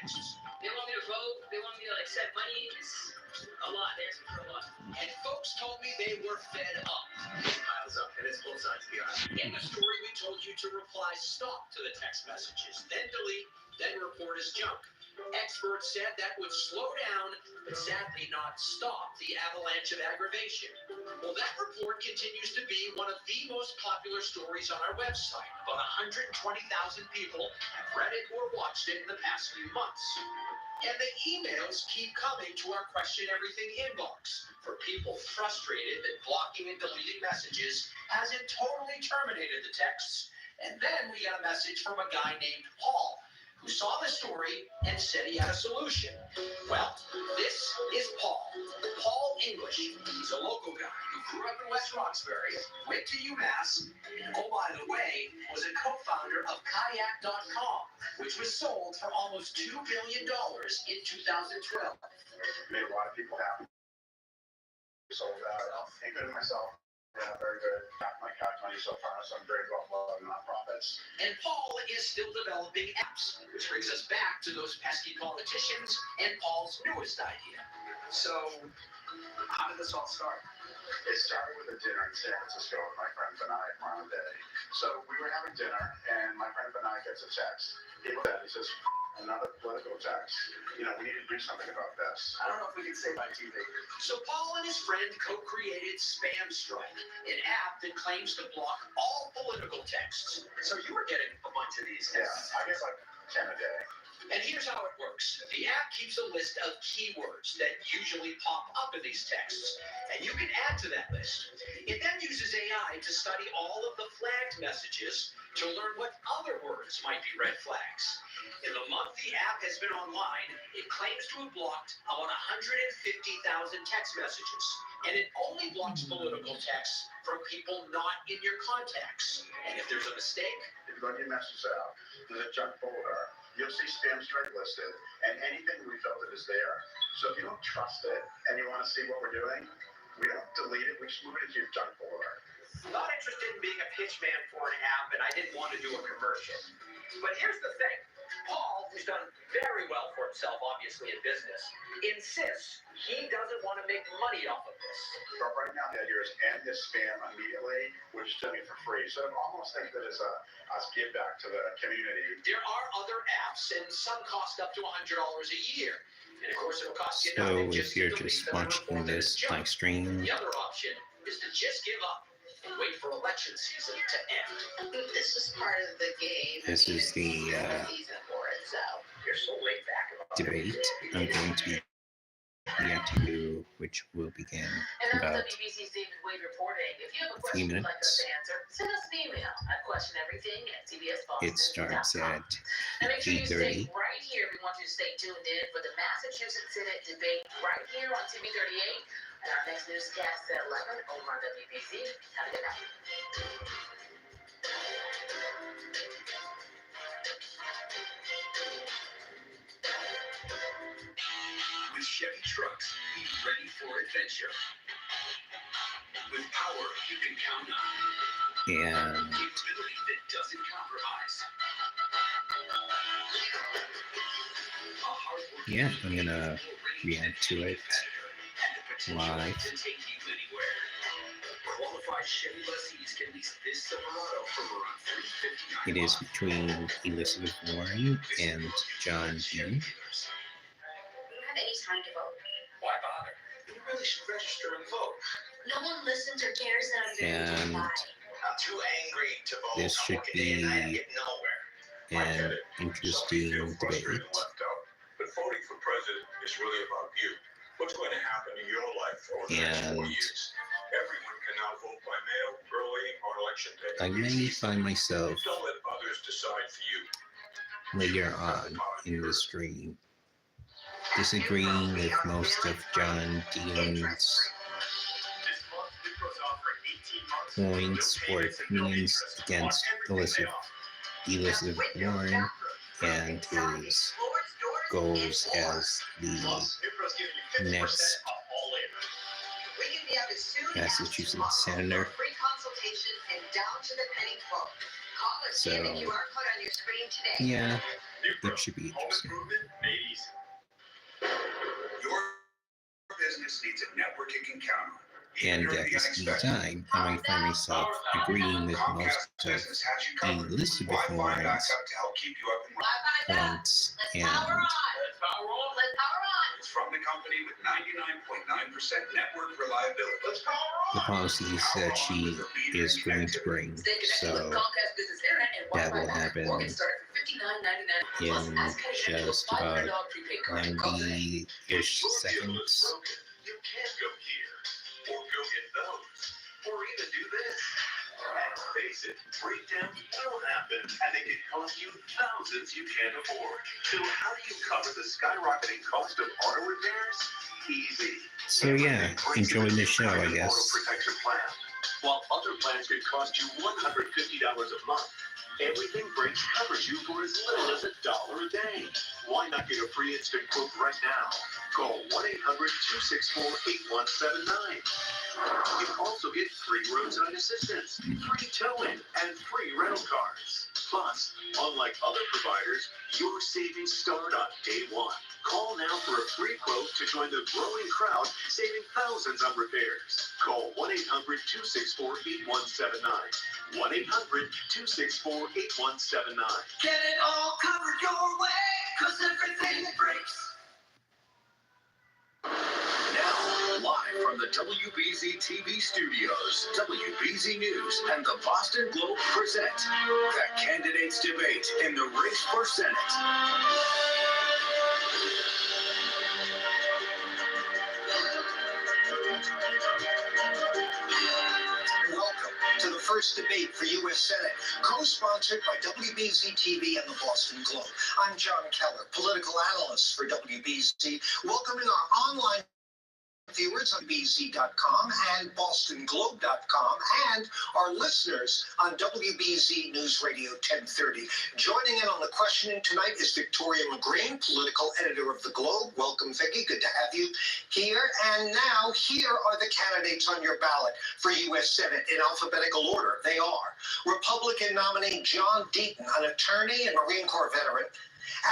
texts. They want me to vote. They want me to send money. It's a lot. They're asking for a lot. And folks told me they were fed up. It piles up, and it's both sides of the aisle. In the story, we told you to reply stop to the text messages, then delete, then report as junk. Experts said that would slow down, but sadly not stop the avalanche of aggravation. Well, that report continues to be one of the most popular stories on our website. About 120,000 people have read it or watched it in the past few months. And the emails keep coming to our Question Everything inbox for people frustrated that blocking and deleting messages hasn't totally terminated the texts. And then we got a message from a guy named Paul, who saw the story and said he had a solution. Well, this is Paul. Paul English. He's a local guy who grew up in West Roxbury, went to UMass, and oh, by the way, was a co-founder of Kayak.com, which was sold for almost $2 billion in 2012. Made a lot of people happy. Sold that. Ain't good at myself. Yeah, very good. Got my cat money so far, so I'm very grateful of nonprofits. And Paul is still developing apps, which brings us back to those pesky politicians and Paul's newest idea. So, how did this all start? It started with a dinner in San Francisco with my friend Vinay on a day. So we were having dinner, and my friend Vinay gets a text. He says, another political text. We need to do something about this. I don't know if we can say by TV. So Paul and his friend co-created Spam Strike, an app that claims to block all political texts. So you were getting a bunch of these texts. Yeah, I get like 10 a day. And here's how it works. The app keeps a list of keywords that usually pop up in these texts, and you can add to that list. It then uses AI to study all of the flagged messages to learn what other words might be red flags. In the month the app has been online, it claims to have blocked about 150,000 text messages, and it only blocks political texts from people not in your contacts. And if there's a mistake, if you go to your message app, there's a junk folder. You'll see Spam Strike listed, and anything we filtered is there. So if you don't trust it and you want to see what we're doing, we don't delete it. We just move it into your junk folder. Not interested in being a pitch man for an app, and I didn't want to do a commercial. But here's the thing. Paul, who's done very well for himself, obviously, in business, insists he doesn't want to make money off of this. But right now, the idea is end this spam immediately, which is doing it for free. So I almost think that it's us give back to the community. There are other apps, and some cost up to $100 a year. And of course, it'll cost you So nothing if you're just watching this live stream, the other option is to just give up and wait for election season to end. This is part of the game. this is the Season for it, so You're so laid back about it. debate I'm going to react to, which will begin and about that's WBC's David Wade reporting. If you have a few question you'd like us minutes. to answer, send us an email at questioneverything@cbsboston.com. It starts at And make sure you stay 8:30. right here. We want you to stay tuned in for the Massachusetts Senate debate right here on TV 38. And our next newscast at 11 over on WBC. Have a good night. With Chevy trucks, be ready for adventure. With power you can count on. And Capability that doesn't compromise. A hard-working yeah, I'm gonna react to it and the potential live. to take you anywhere. Qualified Chevy lessees can lease this Silverado from around $359. It is between Elizabeth Warren and John Deaton. We don't have any time to vote. Why bother? You really should register and vote. No one listens or cares that I'm going to And lie. I'm too angry to vote. this I'm should working day and night and be get nowhere. an interesting debate. But voting for president is really about you. What's going to happen in your life over the next 4 And years? Everyone can now vote by mail, early, on election day. I may find myself Don't let others decide for you. later on in the stream disagreeing with most of John Deaton's points or opinions against Elizabeth Warren and his goals as the next Massachusetts senator. So, yeah, it should be interesting. Home improvement, business needs a network it can count on. And at the same time, I might find myself agreeing with most of the list of different ones, points, and It's from the company with 99.9% network reliability. the policies that she is going to bring. So that will happen in just about 90-ish seconds. You can't go here, or go get those, or even do this. And face it, breakdowns will happen, and they can cost you thousands you can't afford. So how do you cover the skyrocketing cost of auto repairs? Easy. So yeah, enjoying the show, I guess. Auto protection plan. While other plans could cost you $150 a month, Everything Brakes covers you for as little as $1 a day. Why not get a free instant quote right now? Call 1-800-264-8179. You also get free roadside assistance, free towing, and free rental cars. Plus, unlike other providers, your savings start on day one. Call now for a free quote to join the growing crowd, saving thousands on repairs. Call 1-800-264-8179. 1-800-264-8179. Get it all covered your way, cause everything breaks. Now, live from the WBZ TV studios, WBZ News and the Boston Globe present the candidates debate in the race for Senate. Welcome to the first debate for U.S. Senate, co-sponsored by WBZ TV and the Boston Globe. I'm John Keller, political analyst for WBZ, welcoming our online viewers on WBZ.com and BostonGlobe.com and our listeners on WBZ News Radio 1030. Joining in on the questioning tonight is Victoria McGreen, political editor of The Globe. Welcome, Vicki. Good to have you here. And now, here are the candidates on your ballot for U.S. Senate in alphabetical order. They are Republican nominee John Deaton, an attorney and Marine Corps veteran,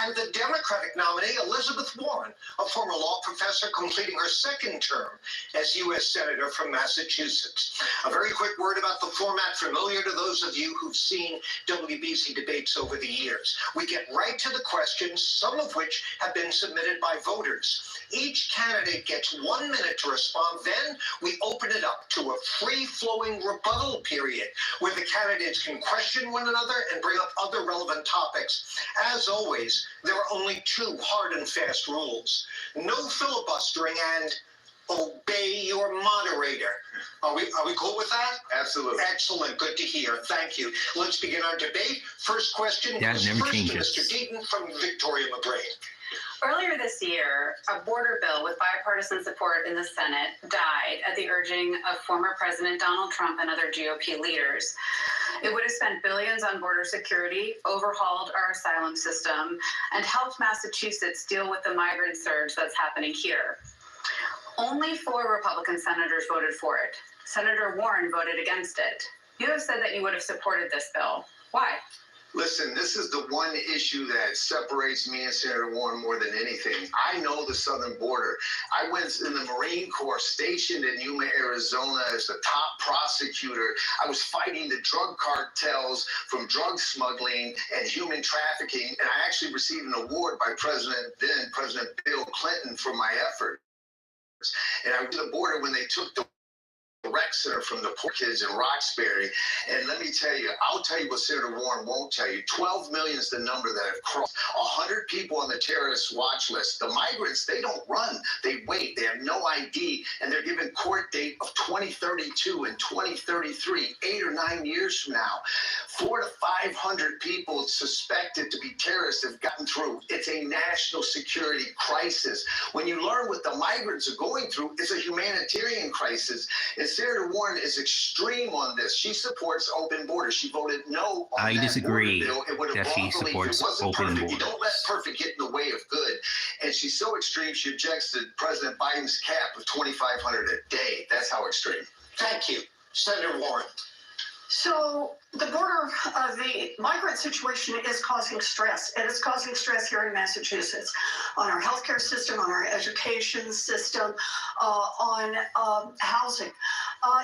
and the Democratic nominee, Elizabeth Warren, a former law professor completing her second term as U.S. Senator from Massachusetts. A very quick word about the format familiar to those of you who've seen WBZ debates over the years. We get right to the questions, some of which have been submitted by voters. Each candidate gets 1 minute to respond. Then we open it up to a free-flowing rebuttal period where the candidates can question one another and bring up other relevant topics. As always, there are only two hard and fast rules. No filibustering and obey your moderator. Are we cool with that? Absolutely. Excellent. Good to hear. Thank you. Let's begin our debate. First question That goes never first changes. to Mr. Deaton from Victoria McGreen. Earlier this year, a border bill with bipartisan support in the Senate died at the urging of former President Donald Trump and other GOP leaders. It would have spent billions on border security, overhauled our asylum system, and helped Massachusetts deal with the migrant surge that's happening here. Only 4 Republican senators voted for it. Senator Warren voted against it. You have said that you would have supported this bill. Why? Listen, this is the one issue that separates me and Senator Warren more than anything. I know the southern border. I went in the Marine Corps, stationed in Yuma, Arizona as the top prosecutor. I was fighting the drug cartels from drug smuggling and human trafficking, and I actually received an award by President Bill Clinton for my efforts. And I went to the border when they took the rec center from the poor kids in Roxbury. And let me tell you, I'll tell you what Senator Warren won't tell you. 12 million is the number that have crossed. 100 people on the terrorist watch list. The migrants, they don't run. They wait. They have no ID. And they're given court date of 2032 and 2033, 8 or 9 years from now. 400 to 500 people suspected to be terrorists have gotten through. It's a national security crisis. When you learn what the migrants are going through, it's a humanitarian crisis. And Senator Warren is extreme on this. She supports open borders. She voted no on I that disagree border bill. It would have that she brought relief. supports It wasn't open perfect. You borders. don't let perfect get in the way of good. And she's so extreme, she objects to President Biden's cap of $2,500 a day. That's how extreme. Thank you. Senator Warren. So the border, the migrant situation is causing stress, and it's causing stress here in Massachusetts on our healthcare system, on our education system, on housing.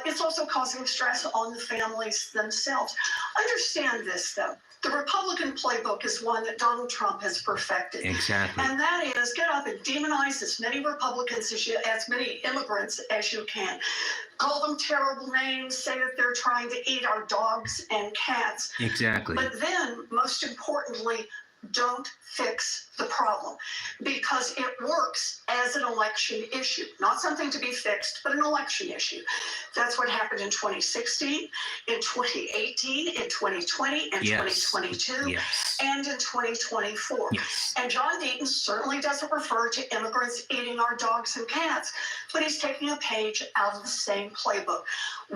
It's also causing stress on the families themselves. Understand this, though. The Republican playbook is one that Donald Trump has perfected. Exactly. And that is get up and demonize as many Republicans as many immigrants as you can. Call them terrible names, say that they're trying to eat our dogs and cats. Exactly. But then, most importantly, don't fix the problem, because it works as an election issue, not something to be fixed, but an election issue. That's what happened in 2016, in 2018, in 2020, in 2022, and in 2024. Yes. And John Deaton certainly doesn't refer to immigrants eating our dogs and cats, but he's taking a page out of the same playbook.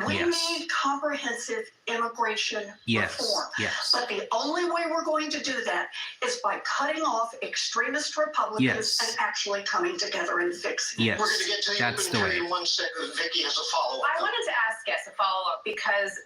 We need comprehensive immigration reform. Yes. But the only way we're going to do that is by cutting off extremist Republicans and actually coming together and fixing it. We're going to get to the That's open the period way. in 1 second. Vicky has a follow-up. I wanted to ask, yes, a follow-up, because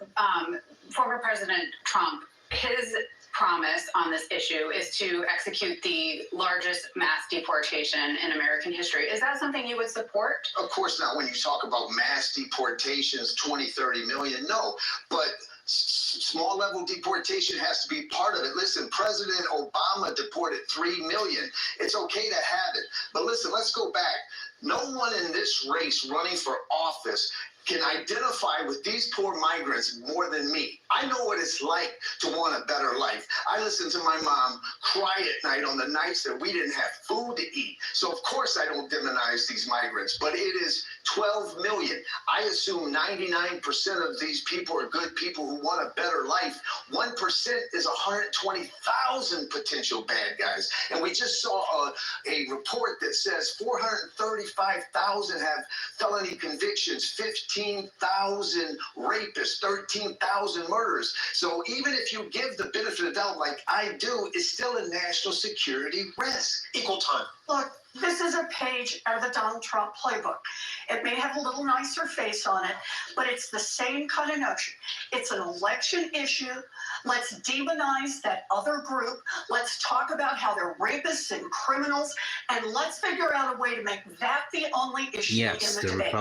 former President Trump, his promise on this issue is to execute the largest mass deportation in American history. Is that something you would support? Of course not. When you talk about mass deportations, 20, 30 million, no. But small level deportation has to be part of it. Listen, President Obama deported 3 million. It's okay to have it. But listen, let's go back. No one in this race running for office can identify with these poor migrants more than me. I know what it's like to want a better life. I listened to my mom cry at night on the nights that we didn't have food to eat. So of course I don't demonize these migrants, but it is 12 million. I assume 99% of these people are good people who want a better life. 1% is 120,000 potential bad guys. And we just saw a report that says 435,000 have felony convictions, 15,000 rapists, 13,000 murders. So even if you give the benefit of the doubt like I do, it's still a national security risk. Equal time. Look, this is a page out of the Donald Trump playbook. It may have a little nicer face on it, but it's the same kind of notion. It's an election issue. Let's demonize that other group. Let's talk about how they're rapists and criminals, and let's figure out a way to make that the only issue in the debate.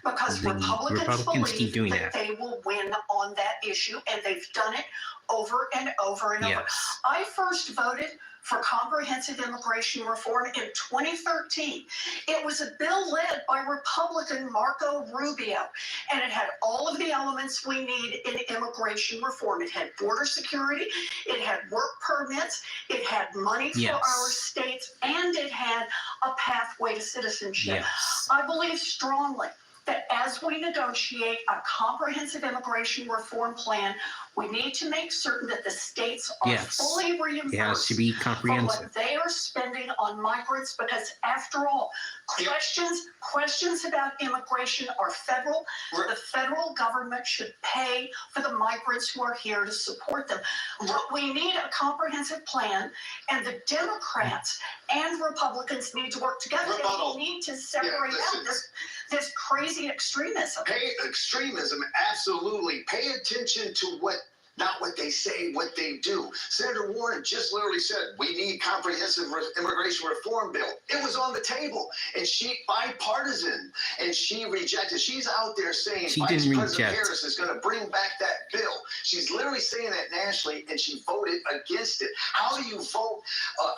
Because Republicans believe that they will win on that issue, and they've done it over and over and over. I first voted for comprehensive immigration reform in 2013. It was a bill led by Republican Marco Rubio, and it had all of the elements we need in immigration reform. It had border security, it had work permits, it had money for our states, and it had a pathway to citizenship. I believe strongly that as we negotiate a comprehensive immigration reform plan, we need to make certain that the states are fully reimbursed It has to be comprehensive. for what they are spending on migrants, because after all, questions about immigration are federal. The federal government should pay for the migrants who are here to support them. But we need a comprehensive plan, and the Democrats and Republicans need to work together. And we need to separate out this crazy extremism. Extremism, absolutely. Pay attention to not what they say, what they do. Senator Warren just literally said, we need comprehensive immigration reform bill. It was on the table, and she bipartisan, and she rejected. She's out there saying Vice President Harris is going to bring back that bill. She's literally saying that nationally, and she voted against it. How do you vote?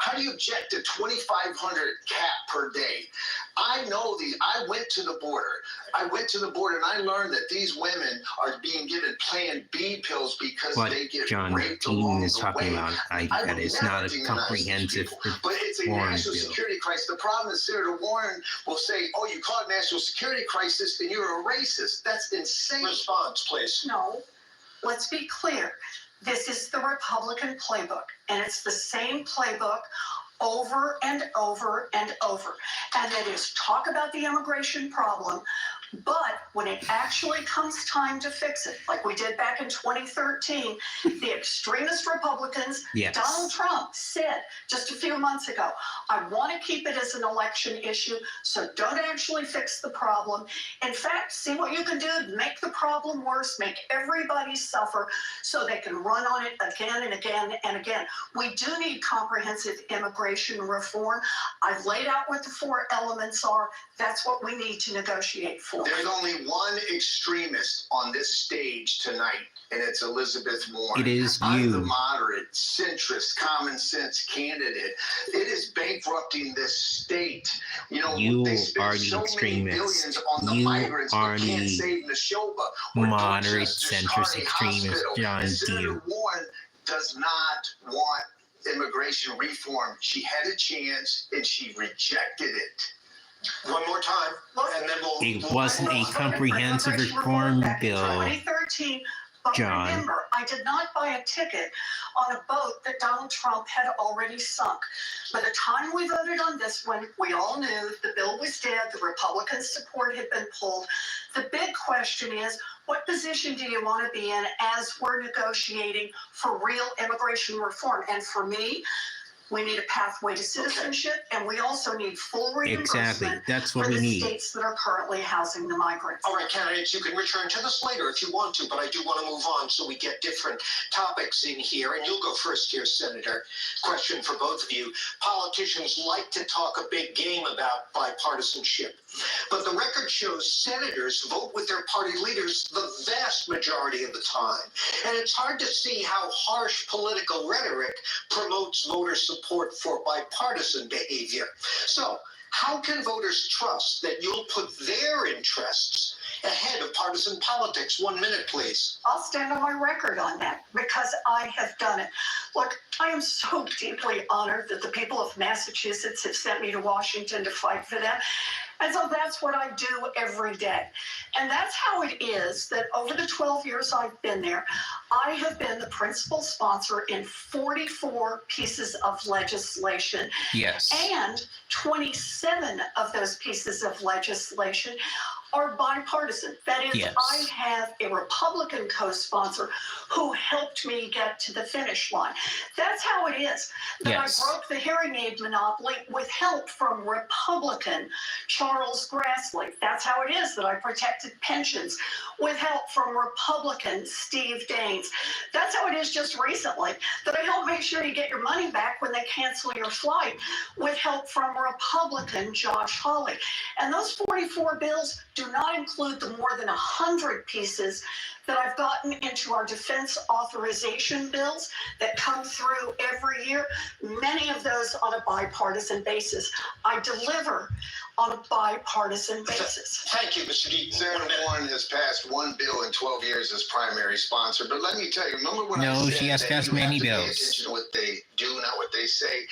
How do you object to 2,500 cap per day? I know these. I went to the border. And I learned that these women are being given Plan B pills because they get raped along the way. Talking about, that it's not a comprehensive but it's a national security crisis. The problem is Senator Warren will say, "Oh, you call it national security crisis, and you're a racist." That's insane. Response, please. No, let's be clear. This is the Republican playbook, and it's the same playbook over and over and over. And that is talk about the immigration problem, But when it actually comes time to fix it, like we did back in 2013, the extremist Republicans, Yes. Donald Trump said just a few months ago, I want to keep it as an election issue, so don't actually fix the problem. In fact, see what you can do to make the problem worse, make everybody suffer so they can run on it again and again and again. We do need comprehensive immigration reform. I've laid out what the 4 elements are. That's what we need to negotiate for. There's only one extremist on this stage tonight, and it's Elizabeth Warren. It is I'm the you. moderate, centrist, common sense candidate. It is bankrupting this state. You know, You they are spend the so many extremist. billions on the You migrants, are they can't the save Neshoba or moderate, Dorchester's centrist, Carney extremist Hospital. John And Senator Deere. Warren does not want immigration reform. She had a chance and she rejected it. One more time, and then It wasn't a comprehensive reform bill, 2013, but John. remember, I did not buy a ticket on a boat that Donald Trump had already sunk. By the time we voted on this one, we all knew the bill was dead, the Republican support had been pulled. The big question is, what position do you want to be in as we're negotiating for real immigration reform? And for me, we need a pathway to citizenship, and we also need full exactly. reimbursement That's what for we the need. states that are currently housing the migrants. All right, candidates, you can return to this later if you want to, but I do want to move on so we get different topics in here. And you'll go first here, Senator. Question for both of you. Politicians like to talk a big game about bipartisanship, but the record shows senators vote with their party leaders the vast majority of the time. And it's hard to see how harsh political rhetoric promotes voter support for bipartisan behavior. So, how can voters trust that you'll put their interests ahead of partisan politics? 1 minute, please. I'll stand on my record on that because I have done it. Look, I am so deeply honored that the people of Massachusetts have sent me to Washington to fight for them. And so that's what I do every day. And that's how it is that over the 12 years I've been there, I have been the principal sponsor in 44 pieces of legislation. Yes. And 27 of those pieces of legislation are bipartisan. That is, Yes. I have a Republican co-sponsor who helped me get to the finish line. That's how it is that Yes. I broke the hearing aid monopoly with help from Republican Charles Grassley. That's how it is that I protected pensions with help from Republican Steve Daines. That's how it is just recently that I helped make sure you get your money back when they cancel your flight with help from Republican Josh Hawley. And those 44 bills do not include the more than 100 pieces that I've gotten into our defense authorization bills that come through every year, many of those on a bipartisan basis. I deliver on a bipartisan basis. Thank you, Mr. Deaton. Senator Warren has passed one bill in 12 years as primary sponsor, but let me tell you, remember when No, I said she has that passed you have many to pay bills. attention to what they do, not what they say?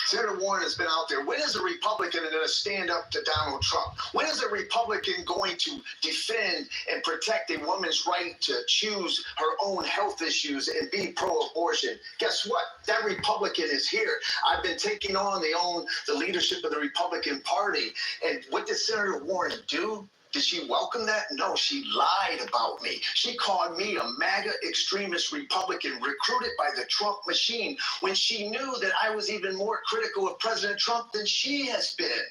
Senator Warren has been out there. When is a Republican going to stand up to Donald Trump? When is a Republican going to defend and protect a woman's right to choose her own health issues and be pro-abortion? Guess what? That Republican is here. I've been taking on the leadership of the Republican Party. And what did Senator Warren do? Did she welcome that? No, she lied about me. She called me a MAGA extremist Republican recruited by the Trump machine when she knew that I was even more critical of President Trump than she has been.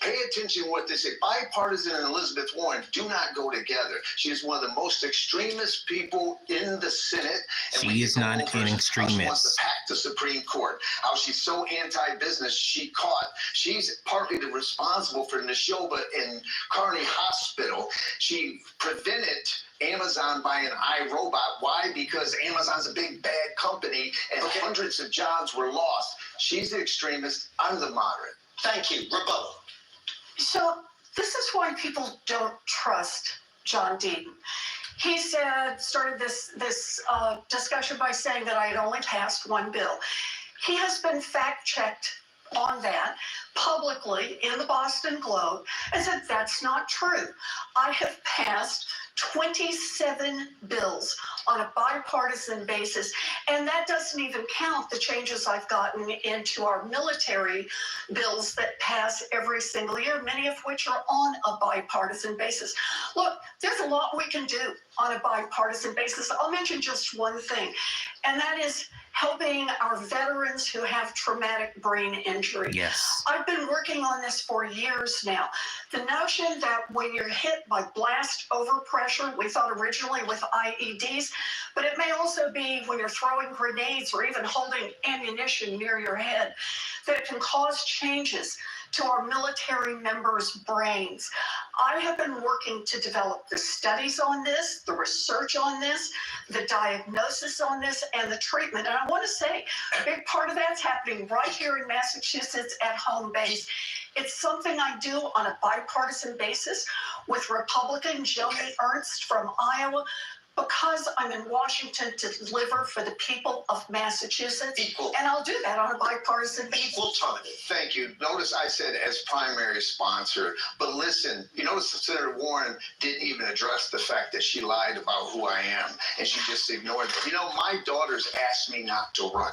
Pay attention to what they say. Bipartisan and Elizabeth Warren do not go together. She is one of the most extremist people in the Senate. And She we is can go not over an How she wants extremist. to pack the Supreme Court. How she's so anti-business. She's partly responsible for Neshoba and Carney Hospital. She prevented Amazon buying iRobot. Why? Because Amazon's a big bad company and hundreds of jobs were lost. She's the extremist. I'm the moderate. Thank you. Rebuttal. So this is why people don't trust John Deaton. He started this discussion by saying that I had only passed one bill. He has been fact-checked on that publicly in the Boston Globe and said that's not true. I have passed 27 bills on a bipartisan basis. And that doesn't even count the changes I've gotten into our military bills that pass every single year, many of which are on a bipartisan basis. Look, there's a lot we can do on a bipartisan basis. I'll mention just one thing, and that is helping our veterans who have traumatic brain injury. Yes. I've been working on this for years now. The notion that when you're hit by blast overpressure, we thought originally with IEDs, but it may also be when you're throwing grenades or even holding ammunition near your head, that it can cause changes to our military members' brains. I have been working to develop the studies on this, the research on this, the diagnosis on this, and the treatment. And I want to say a big part of that's happening right here in Massachusetts at home base. It's something I do on a bipartisan basis with Republican Joni Ernst from Iowa, because I'm in Washington to deliver for the people of Massachusetts. Equal. And I'll do that on a bipartisan basis. Equal time. Thank you. Notice I said as primary sponsor, but listen, you notice that Senator Warren didn't even address the fact that she lied about who I am, and she just ignored it. You know, my daughters asked me not to run.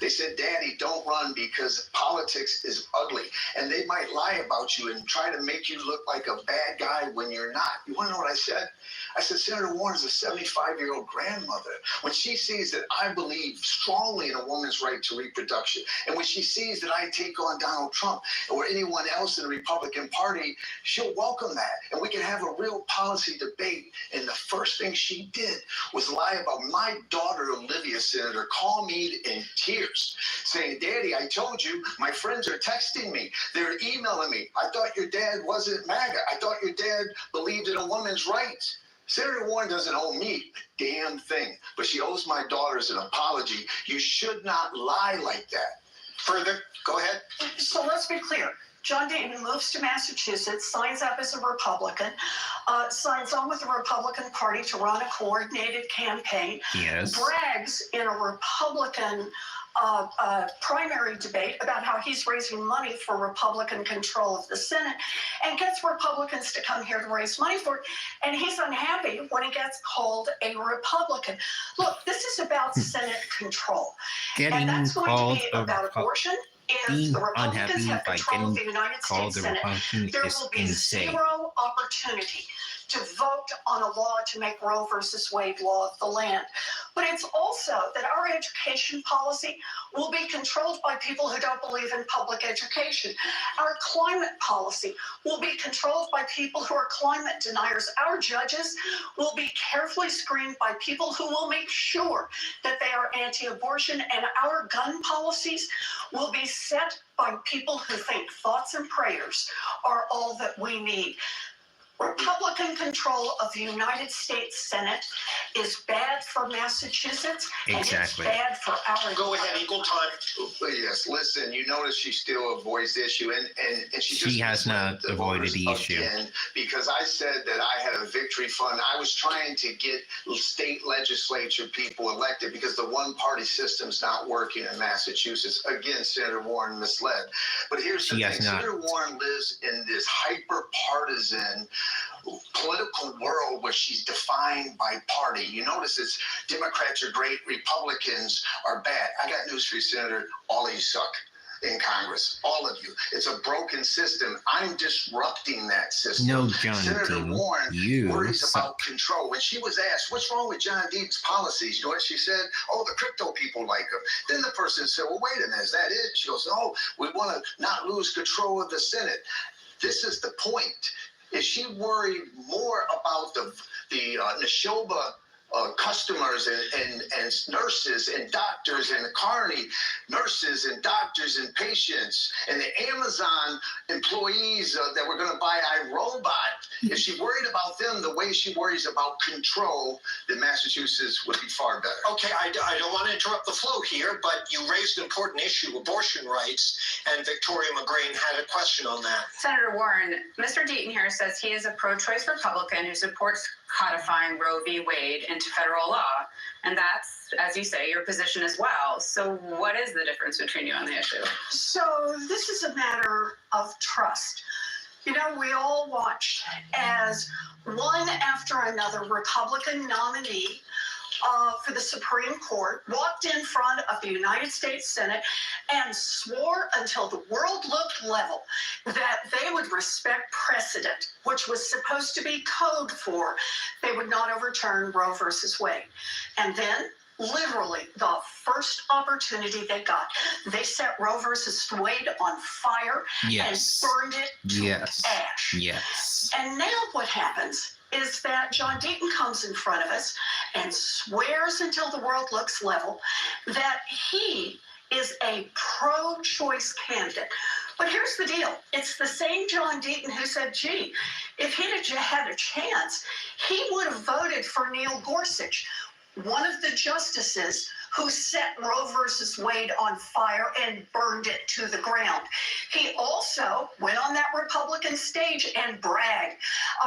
They said, Daddy, don't run because politics is ugly, and they might lie about you and try to make you look like a bad guy when you're not. You want to know what I said? I said, Senator Warren is a 75-year-old grandmother. When she sees that I believe strongly in a woman's right to reproduction, and when she sees that I take on Donald Trump or anyone else in the Republican Party, she'll welcome that, and we can have a real policy debate. And the first thing she did was lie about my daughter, Olivia, Senator, call me in tears, saying, Daddy, I told you, my friends are texting me. They're emailing me. I thought your dad wasn't MAGA. I thought your dad believed in a woman's rights. Senator Warren doesn't owe me a damn thing, but she owes my daughters an apology. You should not lie like that. Further, go ahead. So let's be clear. John Deaton moves to Massachusetts, signs up as a Republican, signs on with the Republican Party to run a coordinated campaign, Yes. brags in a Republican primary debate about how he's raising money for Republican control of the Senate, and gets Republicans to come here to raise money for it. And he's unhappy when he gets called a Republican. Look, this is about Senate control. Getting And that's going called to be about abortion. If being the Republicans unhappy have by control of getting the United called States a Senate, Republican there is will be insane. zero opportunity to vote on a law to make Roe versus Wade law of the land. But it's also that our education policy will be controlled by people who don't believe in public education. Our climate policy will be controlled by people who are climate deniers. Our judges will be carefully screened by people who will make sure that they are anti-abortion, and our gun policies will be set by people who think thoughts and prayers are all that we need. Republican control of the United States Senate is bad for Massachusetts, Exactly. and it's bad for our... Go ahead, equal time. Yes, listen, you notice she still avoids the issue, and she just... She has not avoided the issue. Again, because I said that I had a victory fund. I was trying to get state legislature people elected because the one-party system's not working in Massachusetts. Again, Senator Warren misled. But here's the thing. Senator Warren lives in this hyper-partisan political world where she's defined by party. You notice it's Democrats are great, Republicans are bad. I got news for you, Senator. All of you suck in Congress. All of you. It's a broken system. I'm disrupting that system. No, John Senator Deaton, Warren you worries suck. about control. When she was asked, what's wrong with John Deaton's policies? You know what she said? Oh, the crypto people like him. Then the person said, well, wait a minute, is that it? She goes, oh, we want to not lose control of the Senate. This is the point. Is she worried more about the Neshoba customers and nurses and doctors and the Carney nurses and doctors and patients and the Amazon employees that were going to buy iRobot? Is she worried about them the way she worries about control, then Massachusetts would be far better. Okay, I don't want to interrupt the flow here, but you raised an important issue, abortion rights, and Victoria McGrain had a question on that. Senator Warren, Mr. Deaton here says he is a pro-choice Republican who supports codifying Roe v. Wade into federal law. And that's, as you say, your position as well. So what is the difference between you on the issue? So this is a matter of trust. You know, we all watched as one after another Republican nominee for the Supreme Court walked in front of the United States Senate and swore until the world looked level that they would respect precedent, which was supposed to be code for they would not overturn Roe versus Wade. And then, literally, the first opportunity they got, they set Roe versus Wade on fire Yes. and burned it to ash. Yes. And now what happens is that John Deaton comes in front of us and swears until the world looks level that he is a pro-choice candidate. But here's the deal. It's the same John Deaton who said, gee, if he'd have had a chance, he would have voted for Neil Gorsuch, one of the justices who set Roe versus Wade on fire and burned it to the ground. He also went on that Republican stage and bragged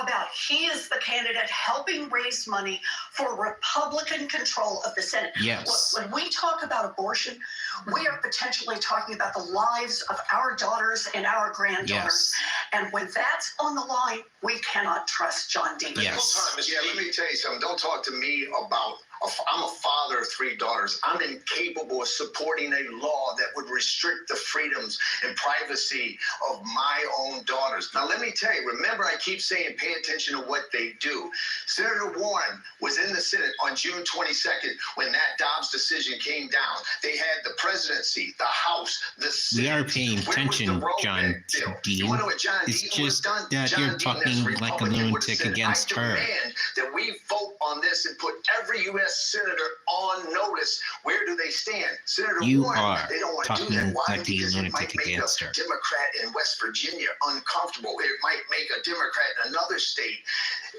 about he is the candidate helping raise money for Republican control of the Senate. Yes. Look, when we talk about abortion, we are potentially talking about the lives of our daughters and our granddaughters. Yes. And when that's on the line, we cannot trust John Deaton. Yes. Yeah, let me tell you something. Don't talk to me about, I'm a father of 3 daughters. I'm incapable of supporting a law that would restrict the freedoms and privacy of my own daughters. Now, let me tell you, remember, I keep saying pay attention to what they do. Senator Warren was in the Senate on June 22nd when that Dobbs decision came down. They had the presidency, the House, the Senate. We are paying attention, John You want to know Dean. what John It's Deaton would just have done? that John you're Deaton, talking as a like a Republican, would have lunatic said, against her. I demand that we vote on this and put every U.S. senator on notice. Where do they stand? Senator You Warren, are they don't want to do talking that. Why? like a Because it lunatic might make against a her. Democrat in West Virginia uncomfortable. It might make a Democrat in another state.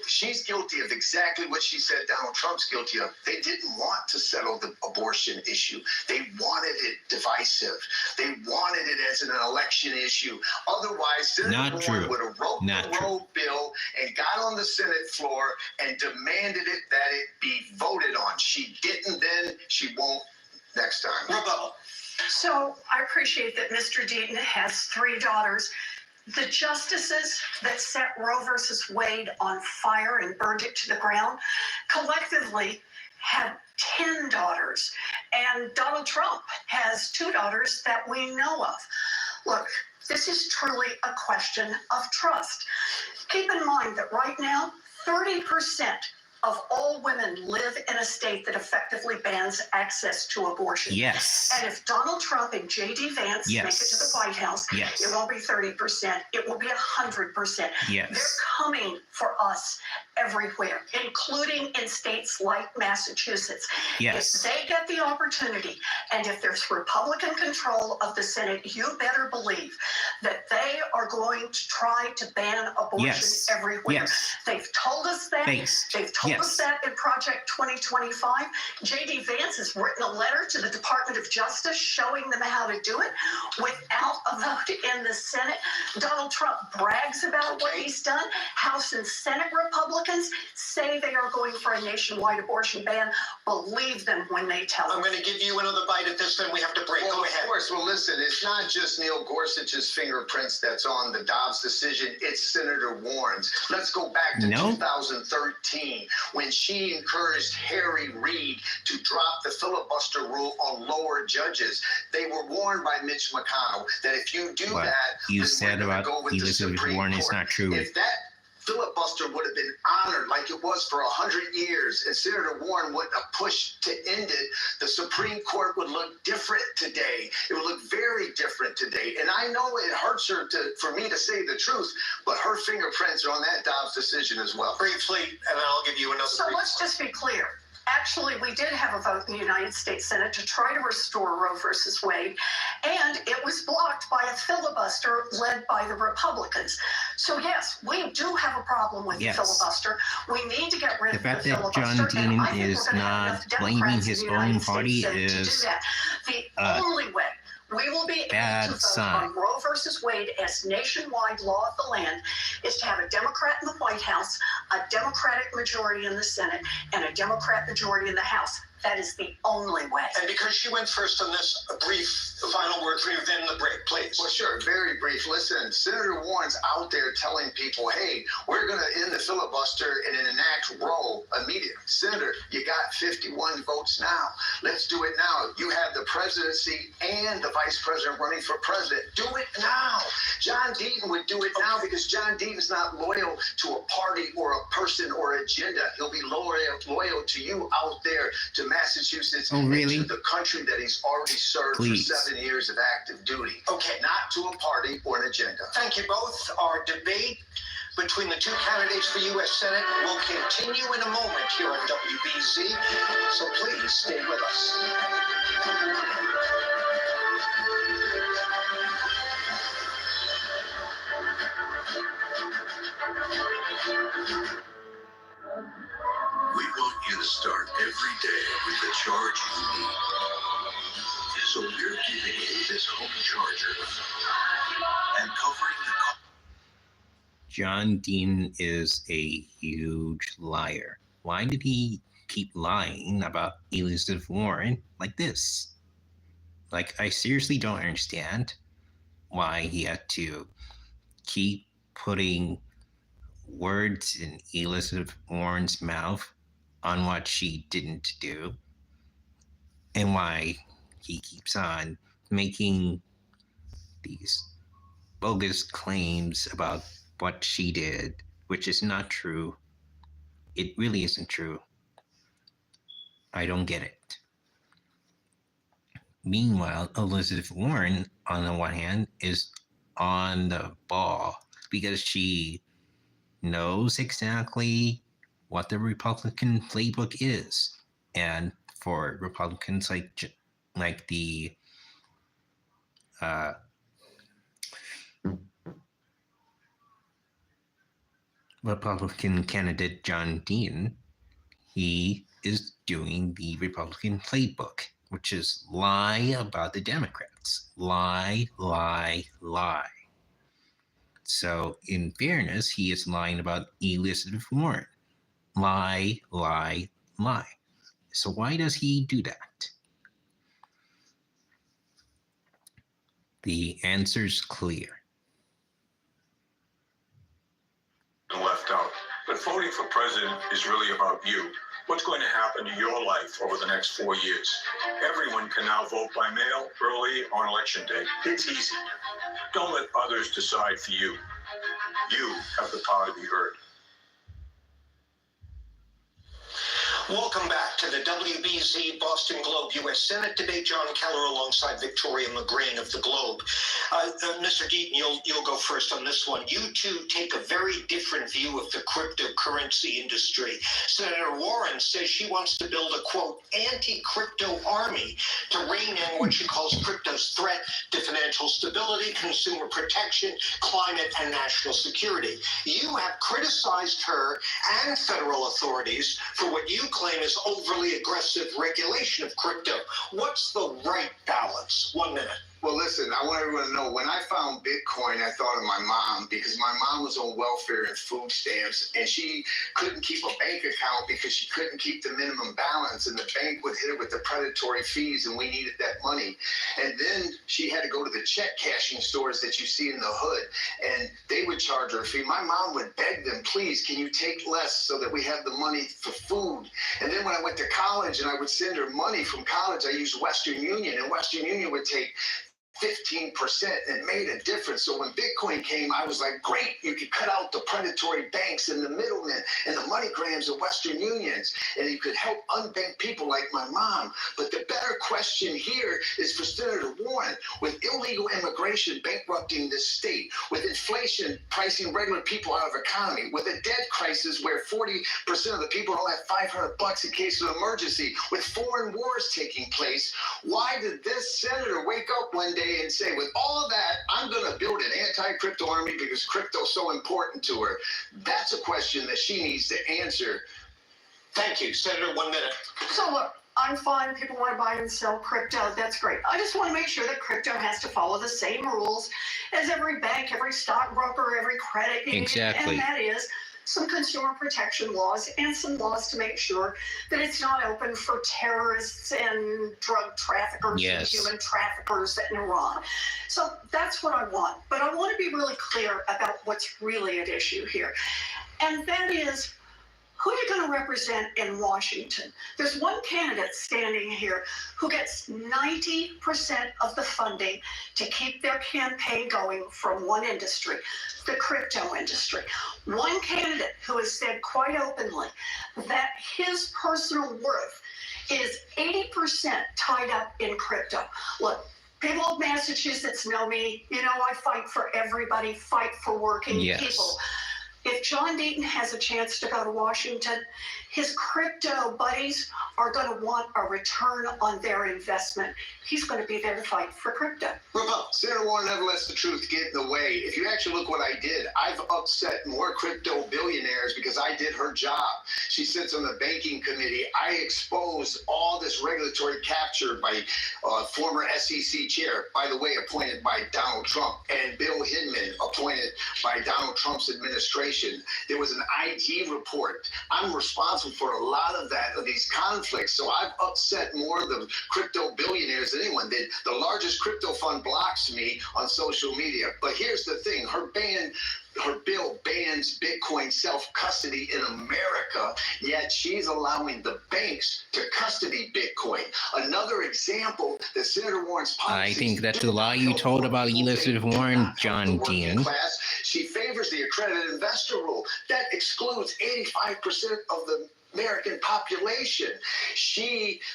She's guilty of exactly what she said Donald Trump's guilty of. They didn't want to settle the abortion issue. They wanted it divisive. They wanted it as an election issue. Otherwise, Senator Warren would have wrote the Roe bill and got on the Senate floor and demanded it that it be voted on. She didn't then. She won't next time. Rebuttal. So I appreciate that Mr. Deaton has 3 daughters. The justices that set Roe versus Wade on fire and burned it to the ground collectively had 10 daughters. And Donald Trump has 2 daughters that we know of. Look, this is truly a question of trust. Keep in mind that right now, 30% of all women live in a state that effectively bans access to abortion. Yes. And if Donald Trump and J.D. Vance make it to the White House, it won't be 30%. It will be 100%. Yes. They're coming for us everywhere, including in states like Massachusetts. Yes. If they get the opportunity, and if there's Republican control of the Senate, you better believe that they are going to try to ban abortion everywhere. Yes. They've told us that. They've told us that in Project 2025. J.D. Vance has written a letter to the Department of Justice showing them how to do it without a vote in the Senate. Donald Trump brags about what he's done. House and Senate Republicans say they are going for a nationwide abortion ban. Believe them when they tell I'm us. going to give you another bite at this, then we have to break. Well, Go of ahead. course. Well, listen, it's not just Neil Gorsuch's fingerprints that's on the Dobbs decision. It's Senator Warren's. Let's go back to 2013 when she encouraged Harry Reid to drop the filibuster rule on lower judges. They were warned by Mitch McConnell that if you do that, you then said we're gonna about go with the Elizabeth Supreme Warren is Court. not true. If that filibuster would have been honored like it was for 100 years, and Senator Warren wouldn't have pushed to end it, the Supreme Court would look different today. It would look very different today. And I know it hurts her for me to say the truth, but her fingerprints are on that Dobbs decision as well. Briefly, and then I'll give you another. So let's just be clear. Actually, we did have a vote in the United States Senate to try to restore Roe versus Wade, and it was blocked by a filibuster led by the Republicans. So yes, we do have a problem with the filibuster. We need to get rid of the fact that filibuster. John Deaton is not blaming his own party is the only way we will be able to vote on Roe versus Wade as nationwide law of the land is to have a Democrat in the White House, a Democratic majority in the Senate, and a Democrat majority in the House. That is the only way. And because she went first on this, a brief final word for you, then the break, please. Well, sure, very brief. Listen, Senator Warren's out there telling people, hey, we're going to end the filibuster and enact Roe immediately. Senator, you got 51 votes now. Let's do it now. You have the presidency and the vice president running for president. Do it now. John Deaton would do it now because John Deaton's not loyal to a party or a person or agenda. He'll be loyal to you out there, to Massachusetts, Oh, really? and to the country that he's already served Please. for 7 years of active duty. Okay. Not to a party or an agenda. Thank you both. Our debate between the two candidates for U.S. Senate will continue in a moment here on WBZ, so please stay with us. We want you to start every day with the charge you need. So we're giving you this home charger and covering the cost. John Dean is a huge liar. Why did he keep lying about Elizabeth Warren like this? Like, I seriously don't understand why he had to keep putting words in Elizabeth Warren's mouth on what she didn't do, and why he keeps on making these bogus claims about what she did, which is not true. It really isn't true. I don't get it. Meanwhile, Elizabeth Warren, on the one hand, is on the ball because she knows exactly what the Republican playbook is. And for Republicans like the Republican candidate John Dean, he is doing the Republican playbook, which is lie about the Democrats. Lie, lie, lie. So, in fairness, he is lying about Elizabeth Warren. Lie, lie, lie. So why does he do that? The answer's clear. Left out. But voting for president is really about you. What's going to happen to your life over the next 4 years? Everyone can now vote by mail early on election day. It's easy. Don't let others decide for you. You have the power to be heard. Welcome back to the WBZ Boston Globe U.S. Senate debate. John Keller alongside Victoria McGrain of the Globe. Mr. Deaton, you'll go first on this one. You two take a very different view of the cryptocurrency industry. Senator Warren says she wants to build a, quote, anti-crypto army to rein in what she calls crypto's threat to financial stability, consumer protection, climate, and national security. You have criticized her and federal authorities for what you claim is overly aggressive regulation of crypto. What's the right balance? 1 minute. Well, listen, I want everyone to know, when I found Bitcoin, I thought of my mom, because my mom was on welfare and food stamps, and she couldn't keep a bank account because she couldn't keep the minimum balance, and the bank would hit her with the predatory fees, and we needed that money. And then she had to go to the check cashing stores that you see in the hood, and they would charge her a fee. My mom would beg them, please, can you take less so that we have the money for food? And then when I went to college and I would send her money from college, I used Western Union, and Western Union would take 15%. It made a difference. So when Bitcoin came, I was like, great, you could cut out the predatory banks and the middlemen and the MoneyGrams of Western Unions, and you could help unbanked people like my mom. But the better question here is for Senator Warren. With illegal immigration bankrupting this state, with inflation pricing regular people out of economy, with a debt crisis where 40% of the people don't have $500 in case of emergency, with foreign wars taking place, why did this senator wake up one day and say, with all of that, I'm going to build an anti-crypto army because crypto's so important to her? That's a question that she needs to answer. Thank you. Senator, 1 minute. So look, I'm fine. People want to buy and sell crypto. That's great. I just want to make sure that crypto has to follow the same rules as every bank, every stockbroker, every credit union. Exactly. And that is some consumer protection laws and some laws to make sure that it's not open for terrorists and drug traffickers and Yes. human traffickers in Iran. So that's what I want. But I want to be really clear about what's really at issue here. And that is, who are you going to represent in Washington? There's one candidate standing here who gets 90% of the funding to keep their campaign going from one industry, the crypto industry. One candidate who has said quite openly that his personal worth is 80% tied up in crypto. Look, people of Massachusetts know me. You know, I fight for everybody, fight for working Yes. people. If John Deaton has a chance to go to Washington, his crypto buddies are going to want a return on their investment. He's going to be there to fight for crypto. Senator Warren never lets the truth get in the way. If you actually look what I did, I've upset more crypto billionaires because I did her job. She sits on the banking committee. I exposed all this regulatory capture by former SEC chair, by the way, appointed by Donald Trump, and Bill Hindman, appointed by Donald Trump's administration. There was an IG report. I'm responsible for a lot of these conflicts. So I've upset more of the crypto billionaires than anyone did. The largest crypto fund blocks me on social media. But here's the thing, her bill bans Bitcoin self-custody in America, yet she's allowing the banks to custody Bitcoin. Another example that Senator Warren's policies... I think that's the lie you told about Elizabeth Warren, John Dean. She favors the accredited investor rule. That excludes 85% of the American population.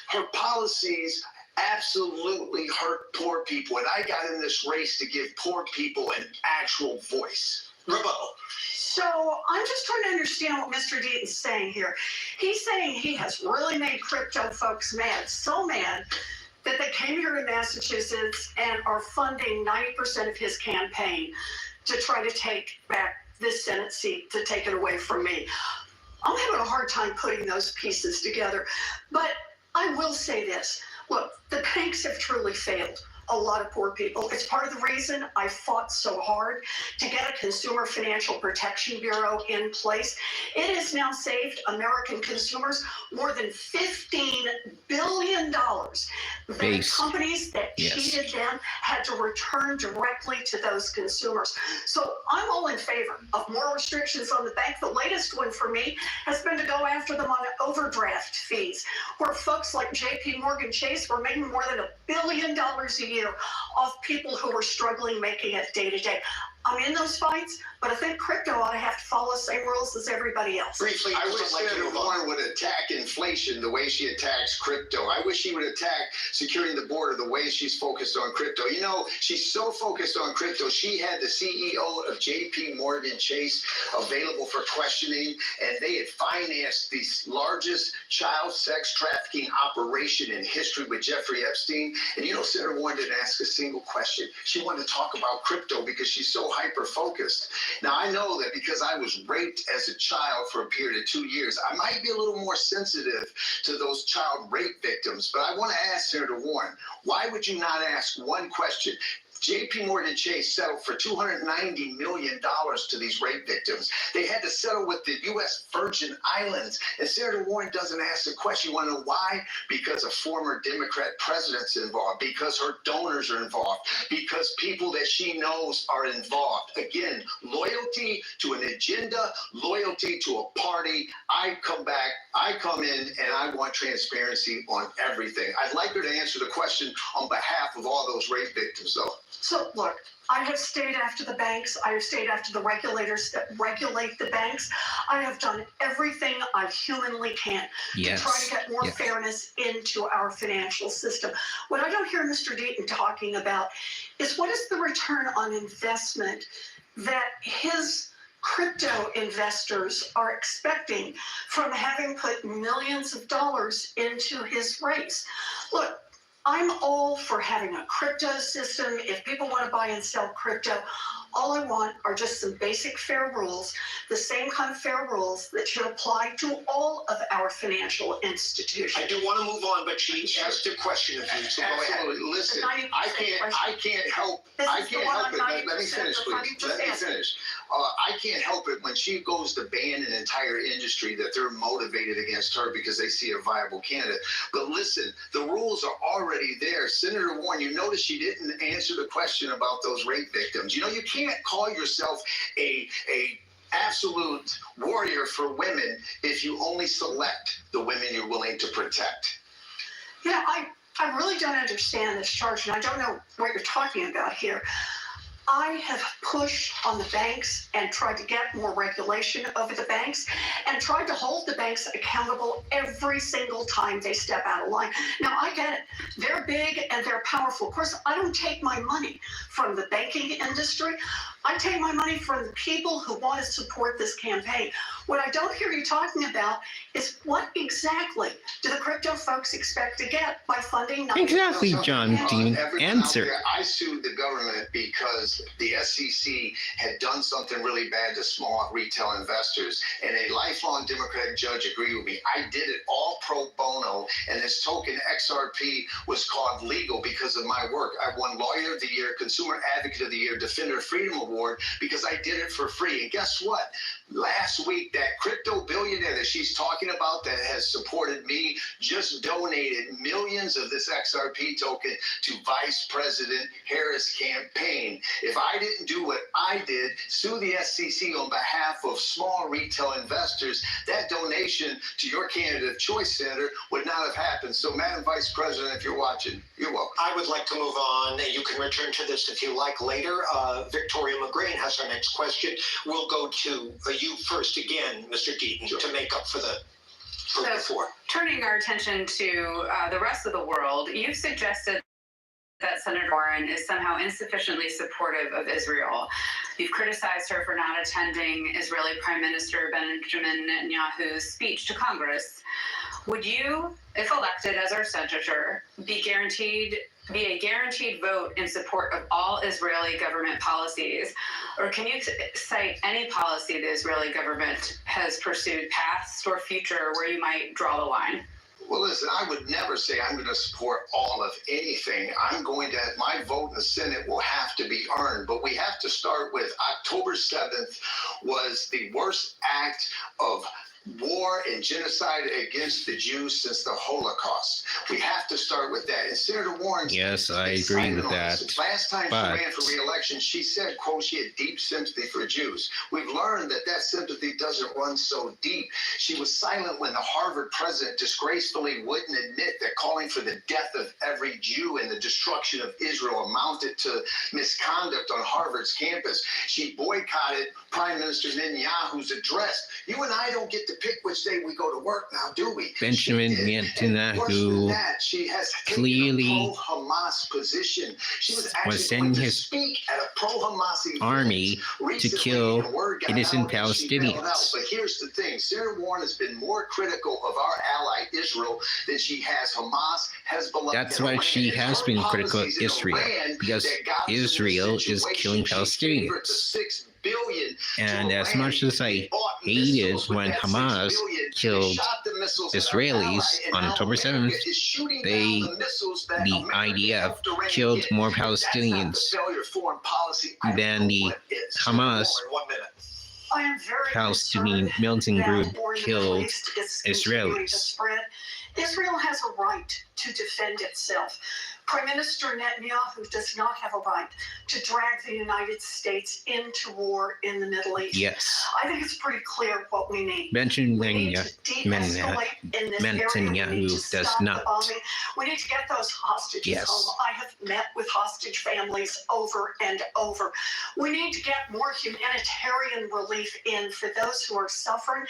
Her policies absolutely hurt poor people, and I got in this race to give poor people an actual voice. Rebuttal. So I'm just trying to understand what Mr. Deaton's saying here. He's saying he has really made crypto folks mad, so mad that they came here to Massachusetts and are funding 90% of his campaign to try to take back this Senate seat, to take it away from me. I'm having a hard time putting those pieces together, but I will say this. Look, the banks have truly failed a lot of poor people. It's part of the reason I fought so hard to get a Consumer Financial Protection Bureau in place. It has now saved American consumers more than $15 billion that companies that cheated them had to return directly to those consumers. So I'm all in favor of more restrictions on the bank. The latest one for me has been to go after them on overdraft fees, where folks like JP Morgan Chase were making more than $1 billion a year off people who were struggling making it day to day. I'm in those fights, but I think crypto ought to have to follow the same rules as everybody else. Briefly, I wish Senator Warren would attack inflation the way she attacks crypto. I wish she would attack securing the border the way she's focused on crypto. You know, she's so focused on crypto, she had the CEO of JP Morgan Chase available for questioning, and they had financed the largest child sex trafficking operation in history with Jeffrey Epstein. And you know, Senator Warren didn't ask a single question. She wanted to talk about crypto because she's so hyper-focused. Now, I know that because I was raped as a child for a period of 2 years, I might be a little more sensitive to those child rape victims. But I want to ask Senator Warren, why would you not ask one question? JP Morgan Chase settled for $290 million to these rape victims. They had to settle with the U.S. Virgin Islands. And Senator Warren doesn't ask the question. You want to know why? Because a former Democrat president's involved, because her donors are involved, because people that she knows are involved. Again, loyalty to an agenda, loyalty to a party. I come in, and I want transparency on everything. I'd like her to answer the question on behalf of all those rape victims, though. So, look, I have stayed after the banks. I have stayed after the regulators that regulate the banks. I have done everything I humanly can to try to get more fairness into our financial system. What I don't hear Mr. Deaton talking about is what is the return on investment that his crypto investors are expecting from having put millions of dollars into his race. Look, I'm all for having a crypto system. If people want to buy and sell crypto, all I want are just some basic fair rules, the same kind of fair rules that should apply to all of our financial institutions. I do want to move on, but she asked a question of you, so go ahead. Listen, I can't help it. Let me finish, please. Let me finish. I can't help it when she goes to ban an entire industry that they're motivated against her because they see a viable candidate. But listen, the rules are already there. Senator Warren, you notice she didn't answer the question about those rape victims. You know, you can't call yourself a absolute warrior for women if you only select the women you're willing to protect. Yeah, I really don't understand this charge, and I don't know what you're talking about here. I have pushed on the banks and tried to get more regulation over the banks and tried to hold the banks accountable every single time they step out of line. Now, I get it. They're big and they're powerful. Of course, I don't take my money from the banking industry. I take my money from the people who want to support this campaign. What I don't hear you talking about is what exactly do the crypto folks expect to get by funding? Exactly, John Dean. Answer. I sued the government because the SEC had done something really bad to small retail investors, and a lifelong Democratic judge agreed with me. I did it all pro bono, and this token XRP was called legal because of my work. I won Lawyer of the Year, Consumer Advocate of the Year, Defender of Freedom Award because I did it for free. And guess what? Last week, that crypto billionaire that she's talking about that has supported me just donated millions of this XRP token to Vice President Harris' campaign. If I didn't do what I did, sue the SEC on behalf of small retail investors, that donation to your candidate of choice, Senator, would not have happened. So, Madam Vice President, if you're watching, you're welcome. I would like to move on. You can return to this if you like later. Victoria McGrain has our next question. We'll go to you first again, Mr. Deaton, to make up for the before. Turning our attention to the rest of the world, you've suggested that Senator Warren is somehow insufficiently supportive of Israel. You've criticized her for not attending Israeli Prime Minister Benjamin Netanyahu's speech to Congress. Would you, if elected as our senator, be a guaranteed vote in support of all Israeli government policies? Or can you cite any policy the Israeli government has pursued, past or future, where you might draw the line? Well, listen, I would never say I'm going to support all of anything. My vote in the Senate will have to be earned, but we have to start with October 7th was the worst act of war and genocide against the Jews since the Holocaust. We have to start with that. And Senator Warren, yes, I agree with that. Last time she ran for re-election, she said, quote, she had deep sympathy for Jews. We've learned that sympathy doesn't run so deep. She was silent when the Harvard president disgracefully wouldn't admit that calling for the death of every Jew and the destruction of Israel amounted to misconduct on Harvard's campus. She boycotted Prime Minister Netanyahu's address. You and I don't get to pick which day we go to work now, do we? Benjamin Netanyahu she has clearly a pro-Hamas position. She was sending his army to kill innocent Palestinians. But here's the thing. Senator Warren has been more critical of our ally Israel than she has Hamas, Hezbollah. That's why she has been critical of Israel, because Israel is killing Palestinians. And as much as I hated when Hamas killed Israelis on October 7th, the IDF killed more Palestinians than the Hamas Palestinian militant group killed Israelis. Israel has a right to defend itself. Prime Minister Netanyahu does not have a right to drag the United States into war in the Middle East. Yes. I think it's pretty clear what we need. Benjamin Netanyahu does not. We need to get those hostages home. I have met with hostage families over and over. We need to get more humanitarian relief in for those who are suffering.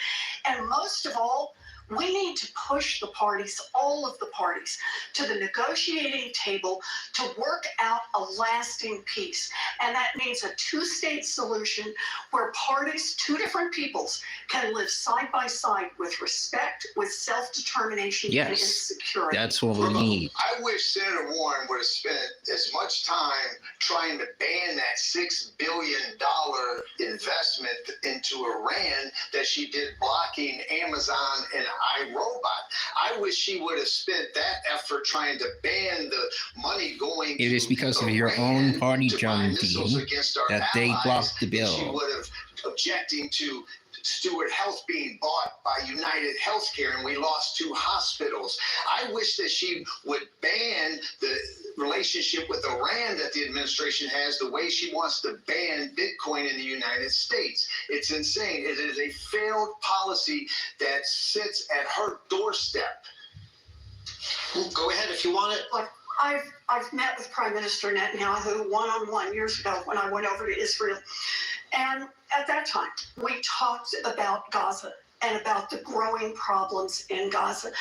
And most of all, we need to push the parties, all of the parties, to the negotiating table to work out a lasting peace. And that means a two-state solution where parties, two different peoples, can live side by side with respect, with self-determination, and in security. That's what we need. I wish Senator Warren would have spent as much time trying to ban that $6 billion investment into Iran that she did blocking Amazon and iRobot. I wish she would have spent that effort trying to ban the money going. It is because of your own party, John Dean, that they blocked the bill. She would have objecting to Stewart Health being bought by United Healthcare, and we lost 2 hospitals. I wish that she would ban the relationship with Iran that the administration has the way she wants to ban Bitcoin in the United States. It's insane. It is a failed policy that sits at her doorstep. Go ahead if you want it. Look, I've met with Prime Minister Netanyahu one-on-one years ago when I went over to Israel. And at that time, we talked about Gaza and about the growing problems in Gaza.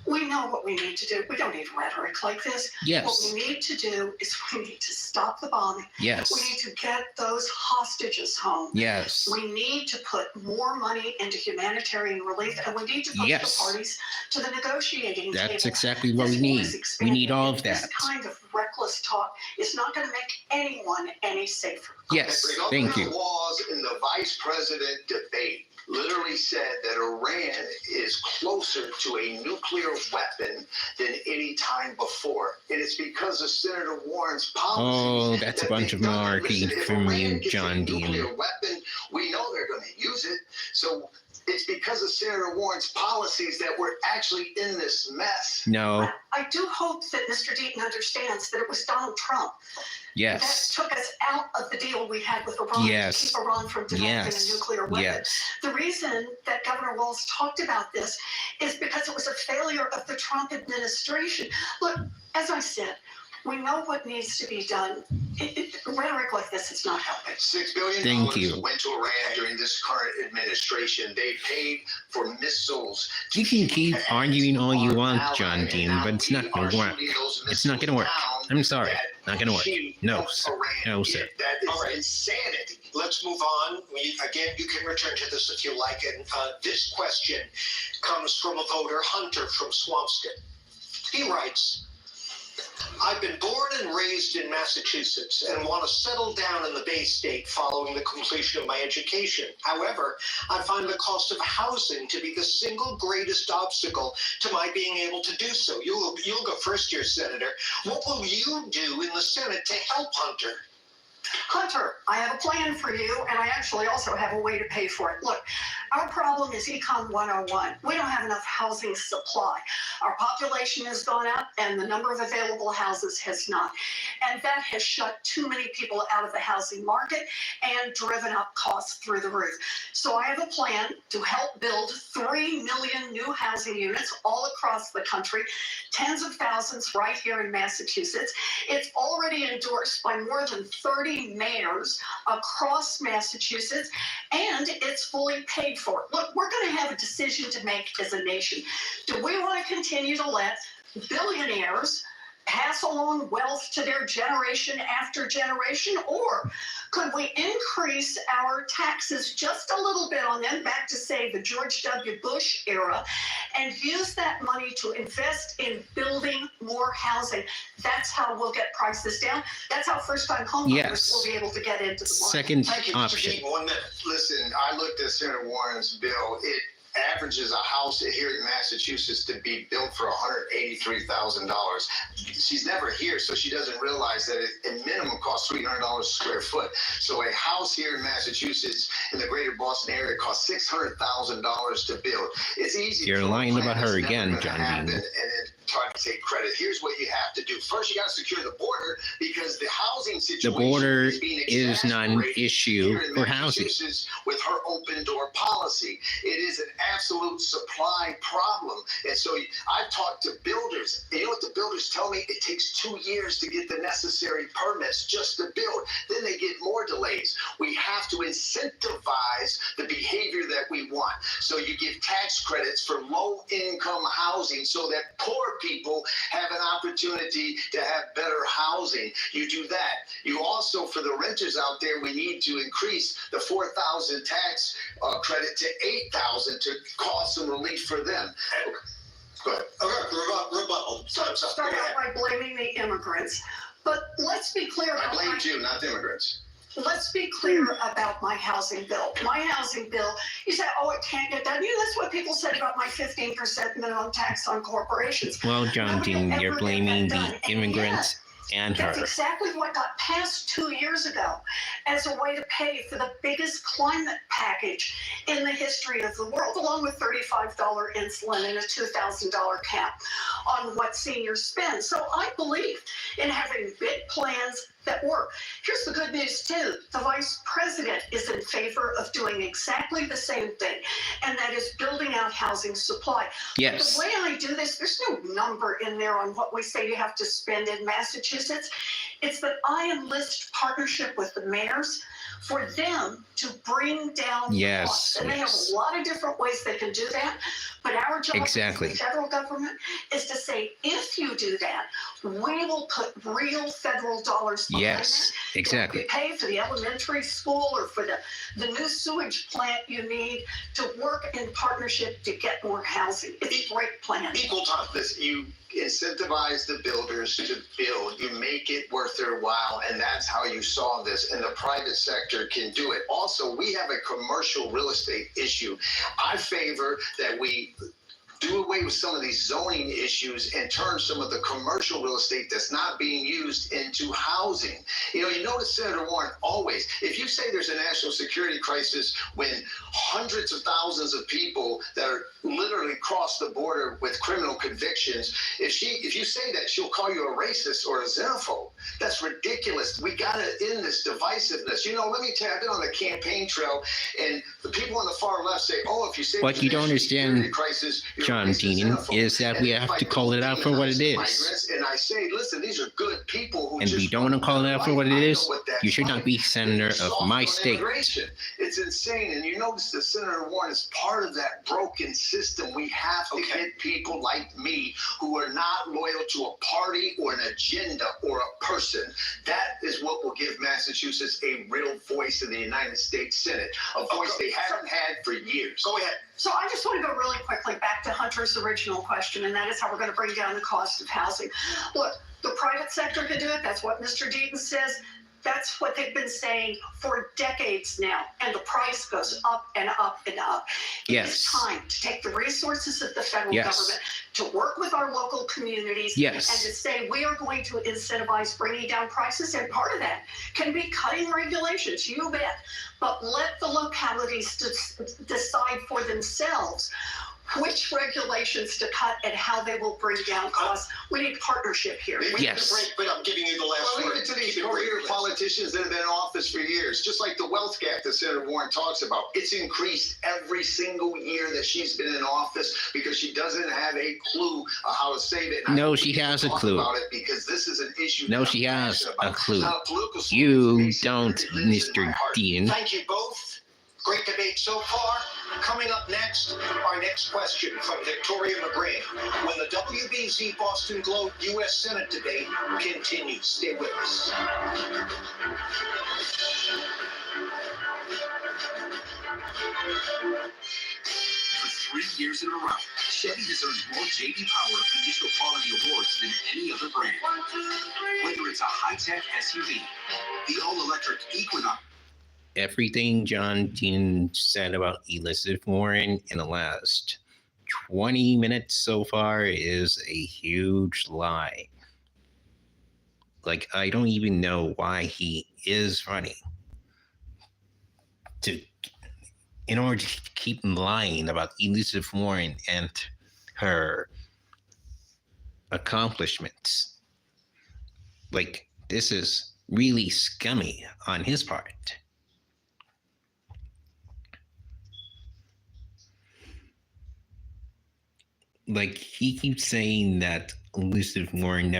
We know what we need to do. We don't need rhetoric like this. Yes. What we need to do is we need to stop the bombing. Yes. We need to get those hostages home. Yes. We need to put more money into humanitarian relief, and we need to push Yes. the parties to the negotiating table. That's exactly what we This war need. is We expanding, need all of and that. This kind of reckless talk is not going to make anyone any safer. Yes. Thank you. Laws in the vice president debate literally said that Iran is closer to a nuclear weapon than any time before. And it's because of Senator Warren's policies. Oh, that's a bunch of malarkey from you, John Dean. Nuclear weapon, we know they're going to use it. So it's because of Senator Warren's policies that we're actually in this mess. No. I do hope that Mr. Deaton understands that it was Donald Trump Yes. that took us out of the deal we had with Iran Yes. to keep Iran from developing Yes. a nuclear weapon. Yes. The reason that Governor Walz talked about this is because it was a failure of the Trump administration. Look, as I said, we know what needs to be done. Rhetoric like this is not helping. $6 billion Thank you. went to Iran during this current administration. They paid for missiles. You can keep arguing all you want, John Dean, but it's not going to work. It's not going to work. I'm sorry. Not going to work. No, sir. No, sir. That is All right. insanity. Let's move on. Again, you can return to this if you like. And this question comes from a voter, Hunter from Swampscott. He writes, I've been born and raised in Massachusetts and want to settle down in the Bay State following the completion of my education. However, I find the cost of housing to be the single greatest obstacle to my being able to do so. You'll go first here, Senator. What will you do in the Senate to help Hunter? Hunter, I have a plan for you, and I actually also have a way to pay for it. Look, our problem is Econ 101. We don't have enough housing supply. Our population has gone up, and the number of available houses has not. And that has shut too many people out of the housing market and driven up costs through the roof. So I have a plan to help build 3 million new housing units all across the country, tens of thousands right here in Massachusetts. It's already endorsed by more than 30 mayors across Massachusetts, and it's fully paid for. Look, we're going to have a decision to make as a nation. Do we want to continue to let billionaires pass along wealth to their generation after generation, or could we increase our taxes just a little bit on them, back to, say, the George W. Bush era, and use that money to invest in building more housing? That's how we'll get prices down. That's how first-time homeowners Yes. will be able to get into the market. Second Thank you, Mr. option. Dean. 1 minute. Listen, I looked at Senator Warren's bill. It averages a house here in Massachusetts to be built for $183,000. She's never here, so she doesn't realize that it at minimum costs $300 a square foot. So a house here in Massachusetts in the greater Boston area costs $600,000 to build. It's easy. You're for a lying plan about that's her never again, gonna John happen Dean. And then try to take credit. Here's what you have to do. First, you got to secure the border, because the housing The situation border is being is not an exacerbated issue here in for housing. Massachusetts with her open door policy. It is an absolute supply problem. And so I've talked to builders. And you know what the builders tell me? It takes 2 years to get the necessary permits just to build. Then they get more delays. We have to incentivize the behavior that we want. So you give tax credits for low income housing so that poor people have an opportunity to have better housing. You do that. You also, for the renters out there, we need to increase the 4,000 tax credit to 8,000 to cause some relief for them. Go ahead. Okay, rebuttal. Time's up. Start Go out ahead. by blaming the immigrants. But let's be clear I about blame you, not the immigrants. Let's be clear about my housing bill. My housing bill, you say, oh, it can't get done. That's what people said about my 15% minimum tax on corporations. Well, John Nobody Dean, ever you're did blaming that the done. And immigrants. and her. That's exactly what got passed 2 years ago as a way to pay for the biggest climate package in the history of the world, along with $35 insulin and a $2,000 cap on what seniors spend. So I believe in having big plans that work. Here's the good news too. The vice president is in favor of doing exactly the same thing, and that is building out housing supply. Yes. The way I do this, there's no number in there on what we say you have to spend in Massachusetts. It's that I enlist partnership with the mayors for them to bring down the costs. And they have a lot of different ways they can do that. But our job as the federal government is to say, if you do that, we will put real federal dollars behind that. Exactly. You pay for the elementary school or for the new sewage plant you need to work in partnership to get more housing. It's a great plan. Equal time. You incentivize the builders to build. You make it worth their while, and that's how you solve this. And the private sector can do it. Also, we have a commercial real estate issue. I favor that we do away with some of these zoning issues and turn some of the commercial real estate that's not being used into housing. You notice Senator Warren always, if you say there's a national security crisis when hundreds of thousands of people that are literally cross the border with criminal convictions, if you say that, she'll call you a racist or a xenophobe. That's ridiculous. We got to end this divisiveness. Let me tell you, I've been on the campaign trail, and the people on the far left say, if you say what you don't understand, crisis, John Deaton, is that we have to call it out for what it is. And I say, listen, these are good people who and we don't want to call it out for what it is. You should not be senator of my state. It's insane. And you notice that Senator Warren is part of that broken system. We have to get people like me who are not loyal to a party or an agenda or a person. That is what will give Massachusetts a real voice in the United States Senate, a voice they haven't had for years. Go ahead. So I just want to go really quickly back to Hunter's original question, and that is how we're going to bring down the cost of housing. Look, the private sector can do it. That's what Mr. Deaton says. That's what they've been saying for decades now, and the price goes up and up and up. It's time to take the resources of the federal government to work with our local communities and to say we are going to incentivize bringing down prices, and part of that can be cutting regulations, you bet. But let the localities decide for themselves which regulations to cut and how they will bring down costs. We need partnership here. Yes. But I'm giving you the last word. Leave it to these career politicians that have been in office for years. Just like the wealth gap that Senator Warren talks about. It's increased every single year that she's been in office because she doesn't have a clue of how to save it. No, she has a clue. About it because this is an issue. No, she has a clue. You don't, Mr. Dean. Thank you both. Great debate so far. Coming up next, our next question from Victoria McGrain. When the WBZ Boston Globe U.S. Senate debate continues. Stay with us. For 3 years in a row, Chevy has earned more J.D. Power Initial Quality Awards than any other brand. Whether it's a high-tech SUV, the all-electric Equinox. Everything John Dean said about Elizabeth Warren in the last 20 minutes so far is a huge lie. Like, I don't even know why he is running. In order to keep lying about Elizabeth Warren and her accomplishments. Like, this is really scummy on his part. Like, he keeps saying that Elizabeth Warren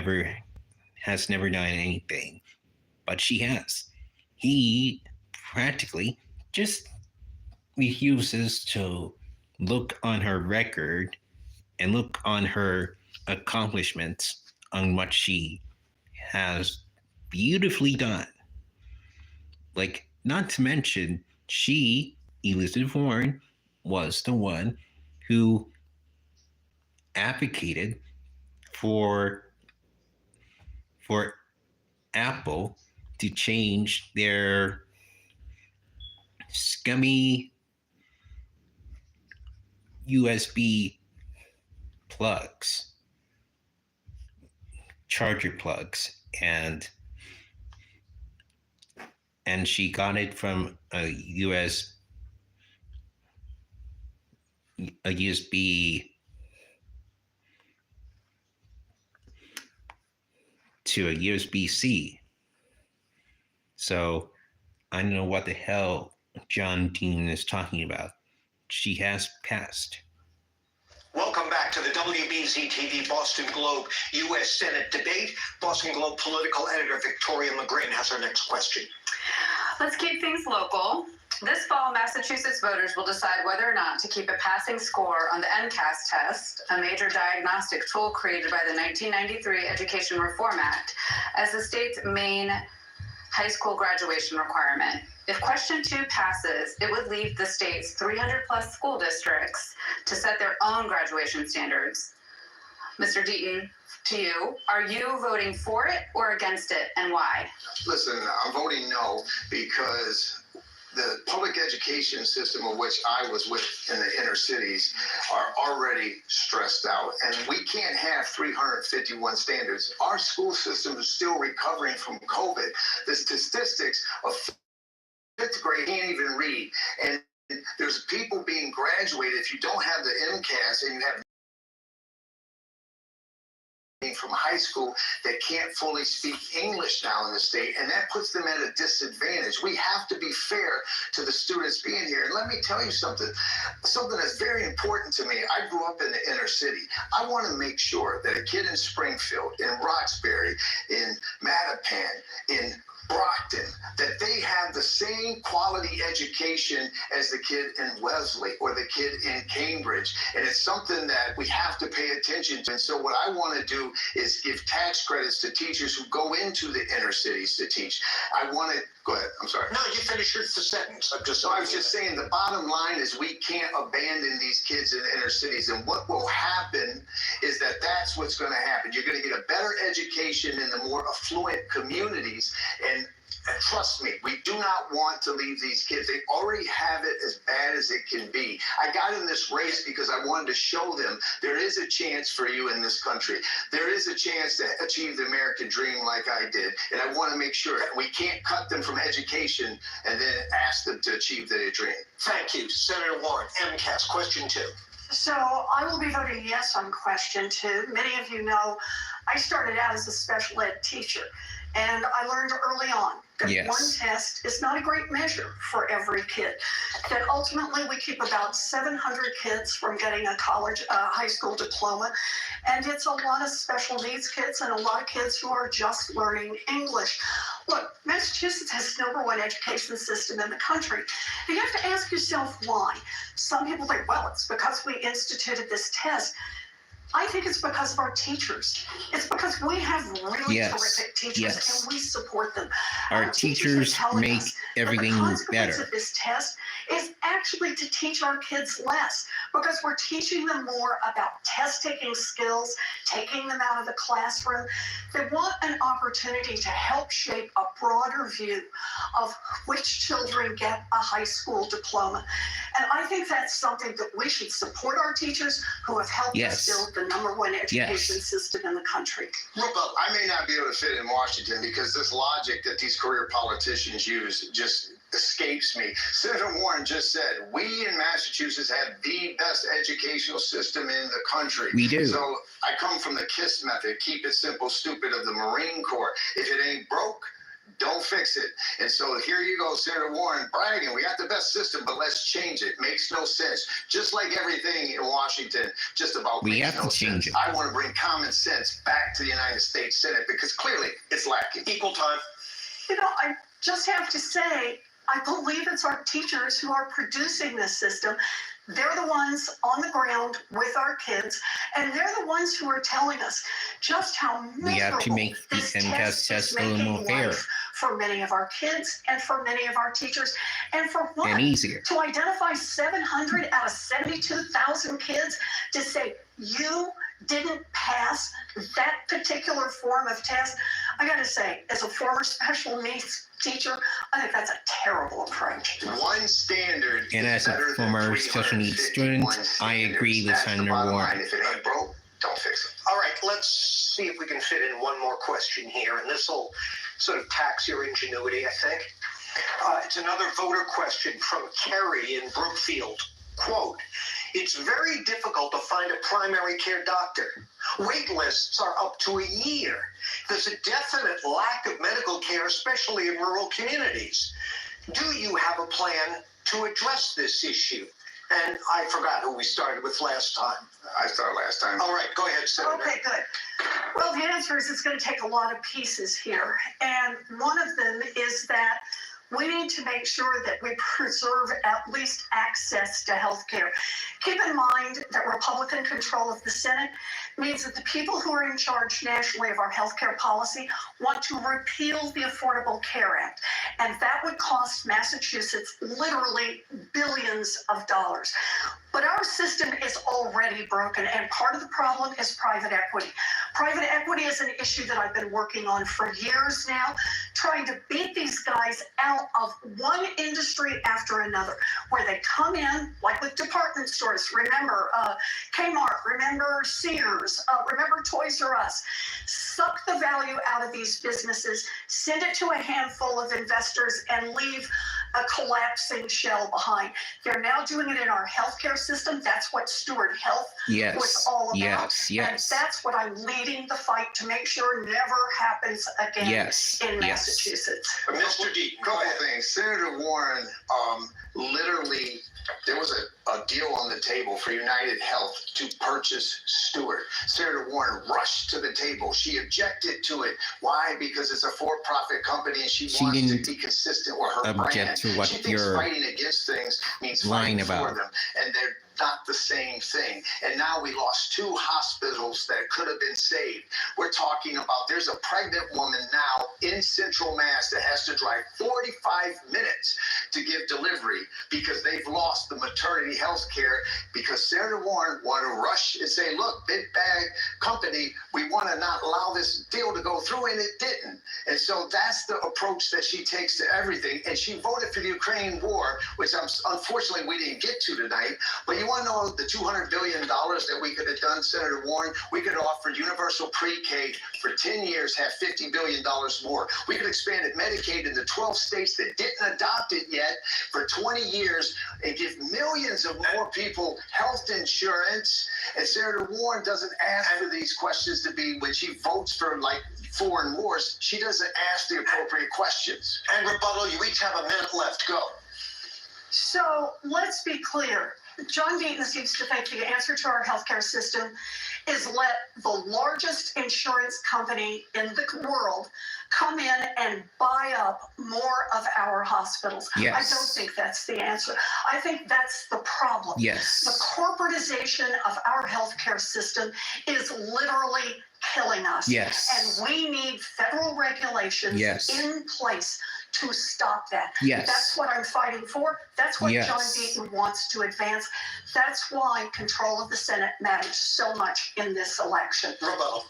has never done anything, but she has. He practically just refuses to look on her record and look on her accomplishments on what she has beautifully done. Like, not to mention, Elizabeth Warren, was the one who advocated for Apple to change their scummy USB plugs, charger plugs, and she got it from a USB to a USB-C. So I don't know what the hell John Dean is talking about. She has passed. Welcome back to the WBZ TV Boston Globe U.S. Senate debate. Boston Globe political editor Victoria McGrain has our next question. Let's keep things local. This fall, Massachusetts voters will decide whether or not to keep a passing score on the MCAS test, a major diagnostic tool created by the 1993 Education Reform Act, as the state's main high school graduation requirement. If question 2 passes, it would leave the state's 300 plus school districts to set their own graduation standards. Mr. Deaton, to you, are you voting for it or against it, and why? Listen, I'm voting no because the public education system of which I was with in the inner cities are already stressed out, and we can't have 351 standards. Our school system is still recovering from COVID. The statistics of fifth grade can't even read, and there's people being graduated. If you don't have the MCAS and you have from high school that can't fully speak English now in the state, and that puts them at a disadvantage. We have to be fair to the students being here. And let me tell you something that's very important to me. I grew up in the inner city. I want to make sure that a kid in Springfield, in Roxbury, in Mattapan, in Brockton, that they have the same quality education as the kid in Wellesley or the kid in Cambridge. And it's something that we have to pay attention to. And so what I want to do is give tax credits to teachers who go into the inner cities to teach. I want to, go ahead, I'm sorry. No, you finish the sentence. I was just saying the bottom line is we can't abandon these kids in inner cities. And what will happen is that that's what's going to happen. You're going to get a better education in the more affluent communities. And trust me, we do not want to leave these kids. They already have it as bad as it can be. I got in this race because I wanted to show them there is a chance for you in this country. There is a chance to achieve the American dream like I did. And I want to make sure we can't cut them from education and then ask them to achieve their dream. Thank you. Senator Warren, MCAS, question 2. So I will be voting yes on question 2. Many of you know I started out as a special ed teacher, and I learned early on that Yes. one test is not a great measure for every kid. That ultimately we keep about 700 kids from getting a high school diploma, and it's a lot of special needs kids and a lot of kids who are just learning English. Look, Massachusetts has the #1 education system in the country. And you have to ask yourself why. Some people think, well, it's because we instituted this test. I think it's because of our teachers. It's because we have really terrific teachers and we support them. Our teachers make everything the consequence better. of this test is actually to teach our kids less, because we're teaching them more about test-taking skills, taking them out of the classroom. They want an opportunity to help shape a broader view of which children get a high school diploma. And I think that's something that we should support our teachers who have helped us build the #1 education system in the country. Look, I may not be able to fit in Washington because this logic that these career politicians use just escapes me. Senator Warren just said, we in Massachusetts have the best educational system in the country. We do. So I come from the KISS method, keep it simple, stupid, of the Marine Corps. If it ain't broke, don't fix it. And so here you go, Senator Warren, bragging, we got the best system, but let's change it. Makes no sense. Just like everything in Washington, just about We makes have no to change sense. it. I want to bring common sense back to the United States Senate because clearly it's lacking. Equal time. You know, I just have to say, I believe it's our teachers who are producing this system. They're the ones on the ground with our kids, and they're the ones who are telling us just how miserable We have to make the this MCAS test is test a little more making fair life for many of our kids and for many of our teachers. And for what? and easier. To identify 700 out of 72,000 kids to say you didn't pass that particular form of test, I gotta say, as a former special needs teacher, I think that's a terrible approach. One standard. And as a former special needs student, I agree with Senator Warren. If it ain't broke, don't fix it. All right, let's see if we can fit in one more more question here, and this will sort of tax your ingenuity, I think. It's another voter question from Kerry in Brookfield. Quote, it's very difficult to find a primary care doctor. Wait lists are up to a year. There's a definite lack of medical care, especially in rural communities. Do you have a plan to address this issue? And I forgot who we started with last time. I started last time. All right, go ahead, Senator. Okay, good. Well, the answer is it's going to take a lot of pieces here. And one of them is that we need to make sure that we preserve at least access to health care. Keep in mind that Republican control of the Senate means that the people who are in charge nationally of our health care policy want to repeal the Affordable Care Act. And that would cost Massachusetts literally billions of dollars. But our system is already broken, and part of the problem is private equity. Private equity is an issue that I've been working on for years now, trying to beat these guys out of one industry after another, where they come in, like with department stores, remember Kmart, remember Sears, remember Toys R Us, suck the value out of these businesses, send it to a handful of investors, and leave a collapsing shell behind. They're now doing it in our healthcare system. That's what Steward Health was all about. Yes. And that's what I'm leading the fight to make sure never happens again in Massachusetts. Mr. Deaton, go ahead. Things. Senator Warren, literally, there was a deal on the table for United Health to purchase Steward. Senator Warren rushed to the table. She objected to it. Why? Because it's a for-profit company and she wants to be consistent with her brand. To what she thinks you're fighting against things means lying fighting about. for them. And they're not the same thing. And now we lost 2 hospitals that could have been saved. We're talking about there's a pregnant woman now in Central Mass that has to drive 45 minutes to give delivery because they've lost the maternity health care because Senator Warren wanted to rush and say, look, big bag company, we want to not allow this deal to go through, and it didn't. And so that's the approach that she takes to everything. And she voted for the Ukraine war, which unfortunately we didn't get to tonight. But you want to know the $200 billion that we could have done, Senator Warren? We could have offered universal pre-K for 10 years, have $50 billion more. We could have expanded Medicaid in the 12 states that didn't adopt it yet for 20 years and give millions of more people health insurance. And Senator Warren doesn't ask for these questions to be, when she votes for like foreign wars, she doesn't ask the appropriate questions. And rebuttal, you each have a minute left. Go. So let's be clear. John Deaton seems to think the answer to our healthcare system is let the largest insurance company in the world come in and buy up more of our hospitals. Yes. I don't think that's the answer. I think that's the problem. Yes. The corporatization of our healthcare system is literally killing us. Yes. And we need federal regulations in place to stop that. Yes. That's what I'm fighting for. That's what Yes. John Deaton wants to advance. That's why control of the Senate matters so much in this election. Rebuttal.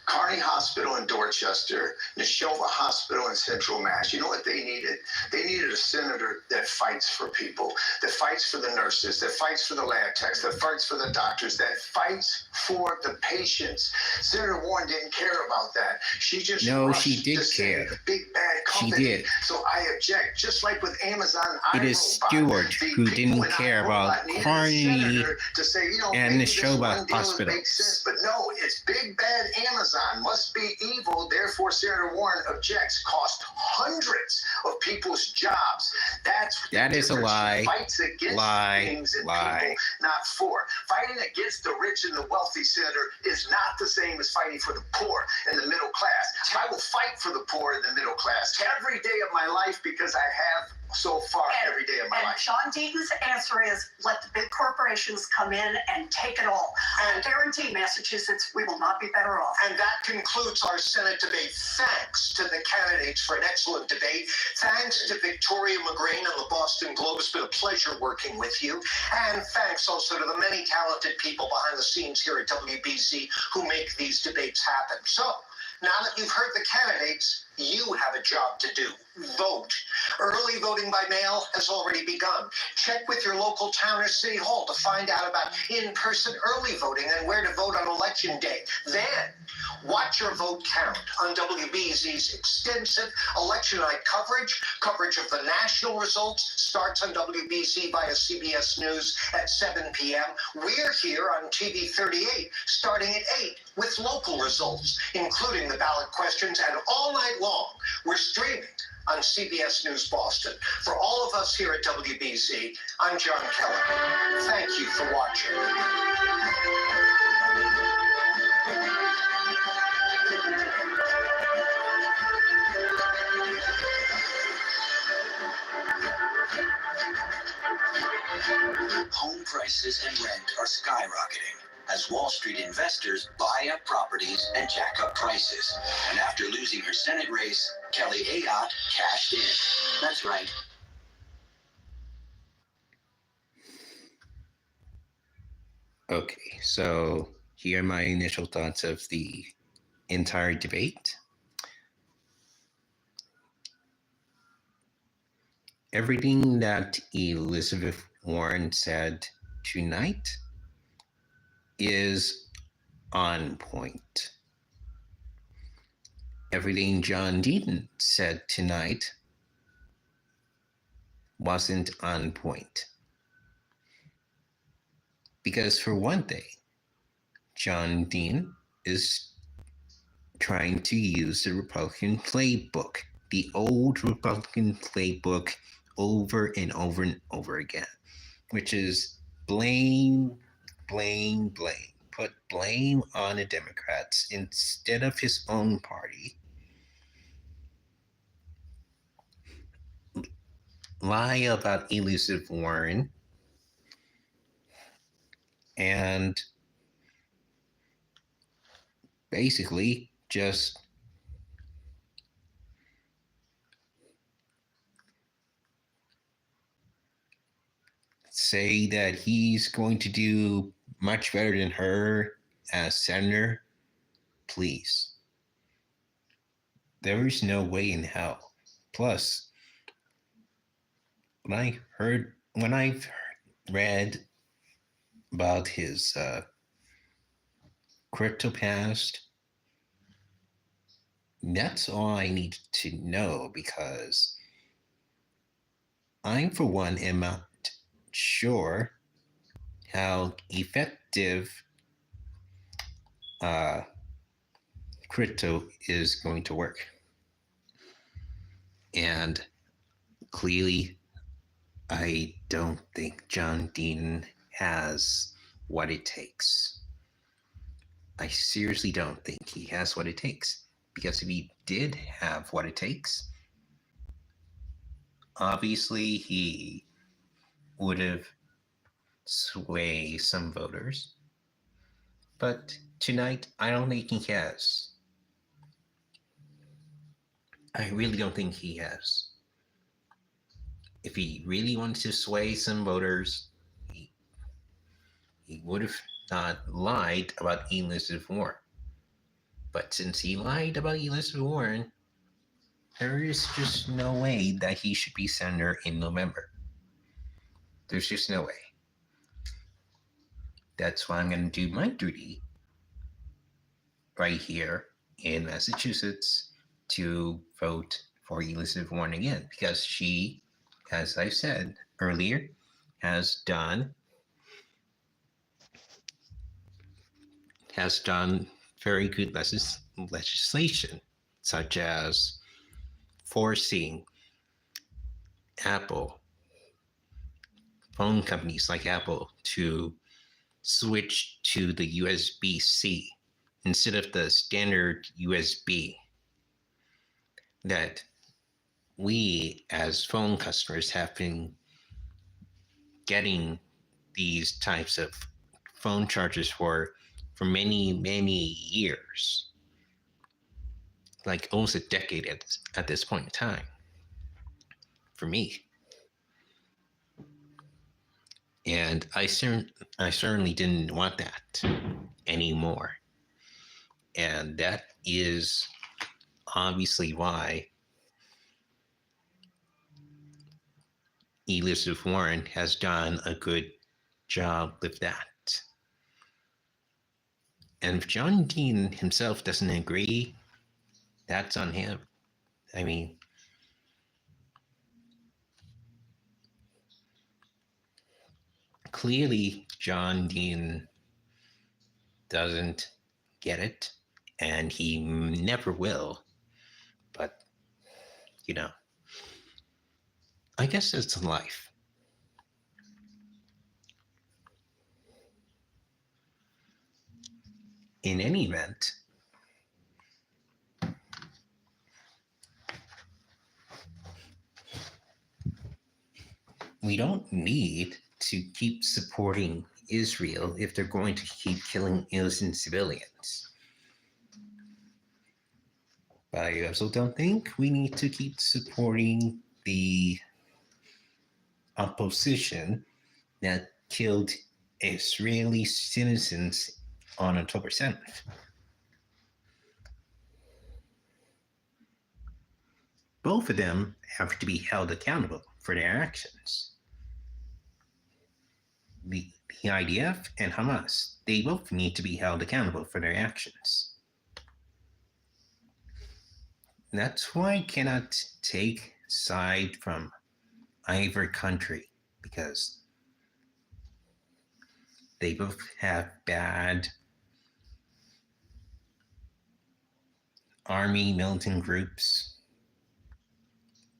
Kearney Hospital in Dorchester, Neshoba Hospital in Central Mass. You know what they needed? They needed a senator that fights for people, that fights for the nurses, that fights for the lab techs, that fights for the doctors, that fights for the patients. Senator Warren didn't care about that. She just she did care. Big bad company. She did. So I object. Just like with Amazon, it is Stewart who didn't care about Kearney to say, you know, and Neshoba Hospital. But no, it's big bad Amazon must be evil. Therefore, Senator Warren objects. Cost hundreds of people's jobs. That is a lie. Fights against things and people, not for. Fighting against the rich and the wealthy, Senator, is not the same as fighting for the poor and the middle class. I will fight for the poor and the middle class every day of my life because I have so far every day of my life. John Deaton's answer is let the big corporations come in and take it all. And I guarantee Massachusetts, we will not be better off. And that concludes our Senate debate. Thanks to the candidates for an excellent debate. Thanks to Victoria McGreen and the Boston Globe. It's been a pleasure working with you. And thanks also to the many talented people behind the scenes here at WBZ who make these debates happen. So, now that you've heard the candidates, You have a job to do. Vote. Early voting by mail has already begun. Check with your local town or city hall to find out about in-person early voting and where to vote on election day. Then, watch your vote count on WBZ's extensive election night coverage. Coverage of the national results starts on WBZ via CBS News at 7 p.m. We're here on TV 38 starting at 8 with local results, including the ballot questions, and all night long, we're streaming on CBS News Boston. For all of us here at WBZ, I'm John Keller. Thank you for watching. Home prices and rent are skyrocketing as Wall Street investors buy up properties and jack up prices. And after losing her Senate race, Kelly Ayotte cashed in. That's right. Okay, so here are my initial thoughts of the entire debate. Everything that Elizabeth Warren said tonight is on point. Everything John Deaton said tonight wasn't on point. Because for one thing, John Deaton is trying to use the Republican playbook, the old Republican playbook, over and over and over again, which is blame, blame, blame. Put blame on the Democrats instead of his own party. Lie about Elizabeth Warren and basically just say that he's going to do much better than her as senator. Please. There is no way in hell. Plus, when I've read about his crypto past, that's all I need to know, because I, for one, am not sure how effective crypto is going to work. And clearly, I don't think John Deaton has what it takes. I seriously don't think he has what it takes. Because if he did have what it takes, obviously he would have swayed some voters. But tonight, I don't think he has. I really don't think he has. If he really wanted to sway some voters, he would have not lied about Elizabeth Warren. But since he lied about Elizabeth Warren, there is just no way that he should be senator in November. There's just no way. That's why I'm going to do my duty right here in Massachusetts to vote for Elizabeth Warren again, because she, as I said earlier, has done very good legislation, such as forcing phone companies like Apple, to switch to the USB-C instead of the standard USB that we as phone customers have been getting these types of phone chargers for many, many years, like almost a decade at this point in time, for me. And I certainly didn't want that anymore. And that is obviously why Elizabeth Warren has done a good job with that. And if John Dean himself doesn't agree, that's on him. I mean, clearly John Dean doesn't get it, and he never will. But, you know, I guess it's life. In any event, we don't need to keep supporting Israel if they're going to keep killing innocent civilians. But I also don't think we need to keep supporting the opposition that killed Israeli citizens on October 7th. Both of them have to be held accountable for their actions. The IDF and Hamas, they both need to be held accountable for their actions. That's why I cannot take side from either country, because they both have bad army militant groups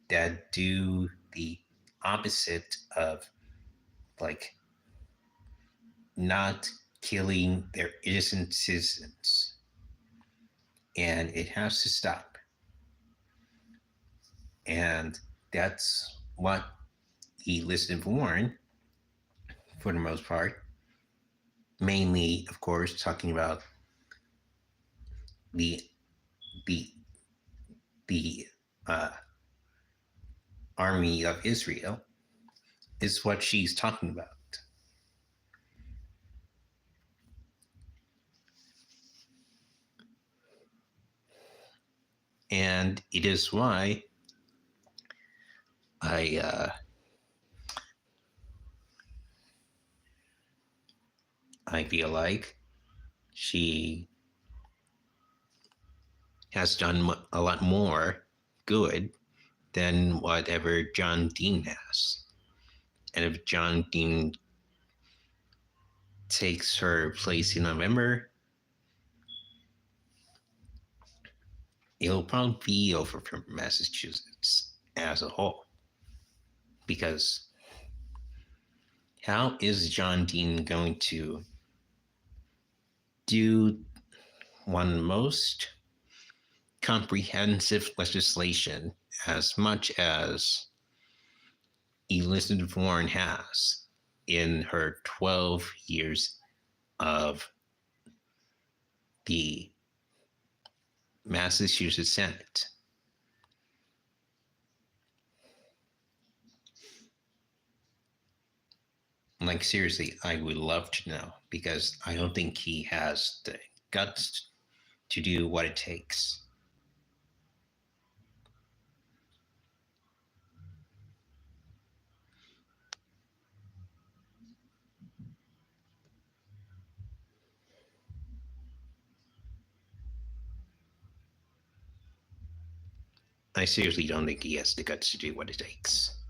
that do the opposite of, like, not killing their innocent citizens. And it has to stop. And that's what Elizabeth Warren, for the most part, mainly, of course, talking about the army of Israel, is what she's talking about. And it is why I feel like she has done a lot more good than whatever John Dean has. And if John Dean takes her place in November, it'll probably be over for Massachusetts as a whole. Because how is John Dean going to do one of the most comprehensive legislation as much as Elizabeth Warren has in her 12 years of the Massachusetts Senate? Like, seriously, I would love to know, because I don't think he has the guts to do what it takes. I seriously don't think he has the guts to do what it takes.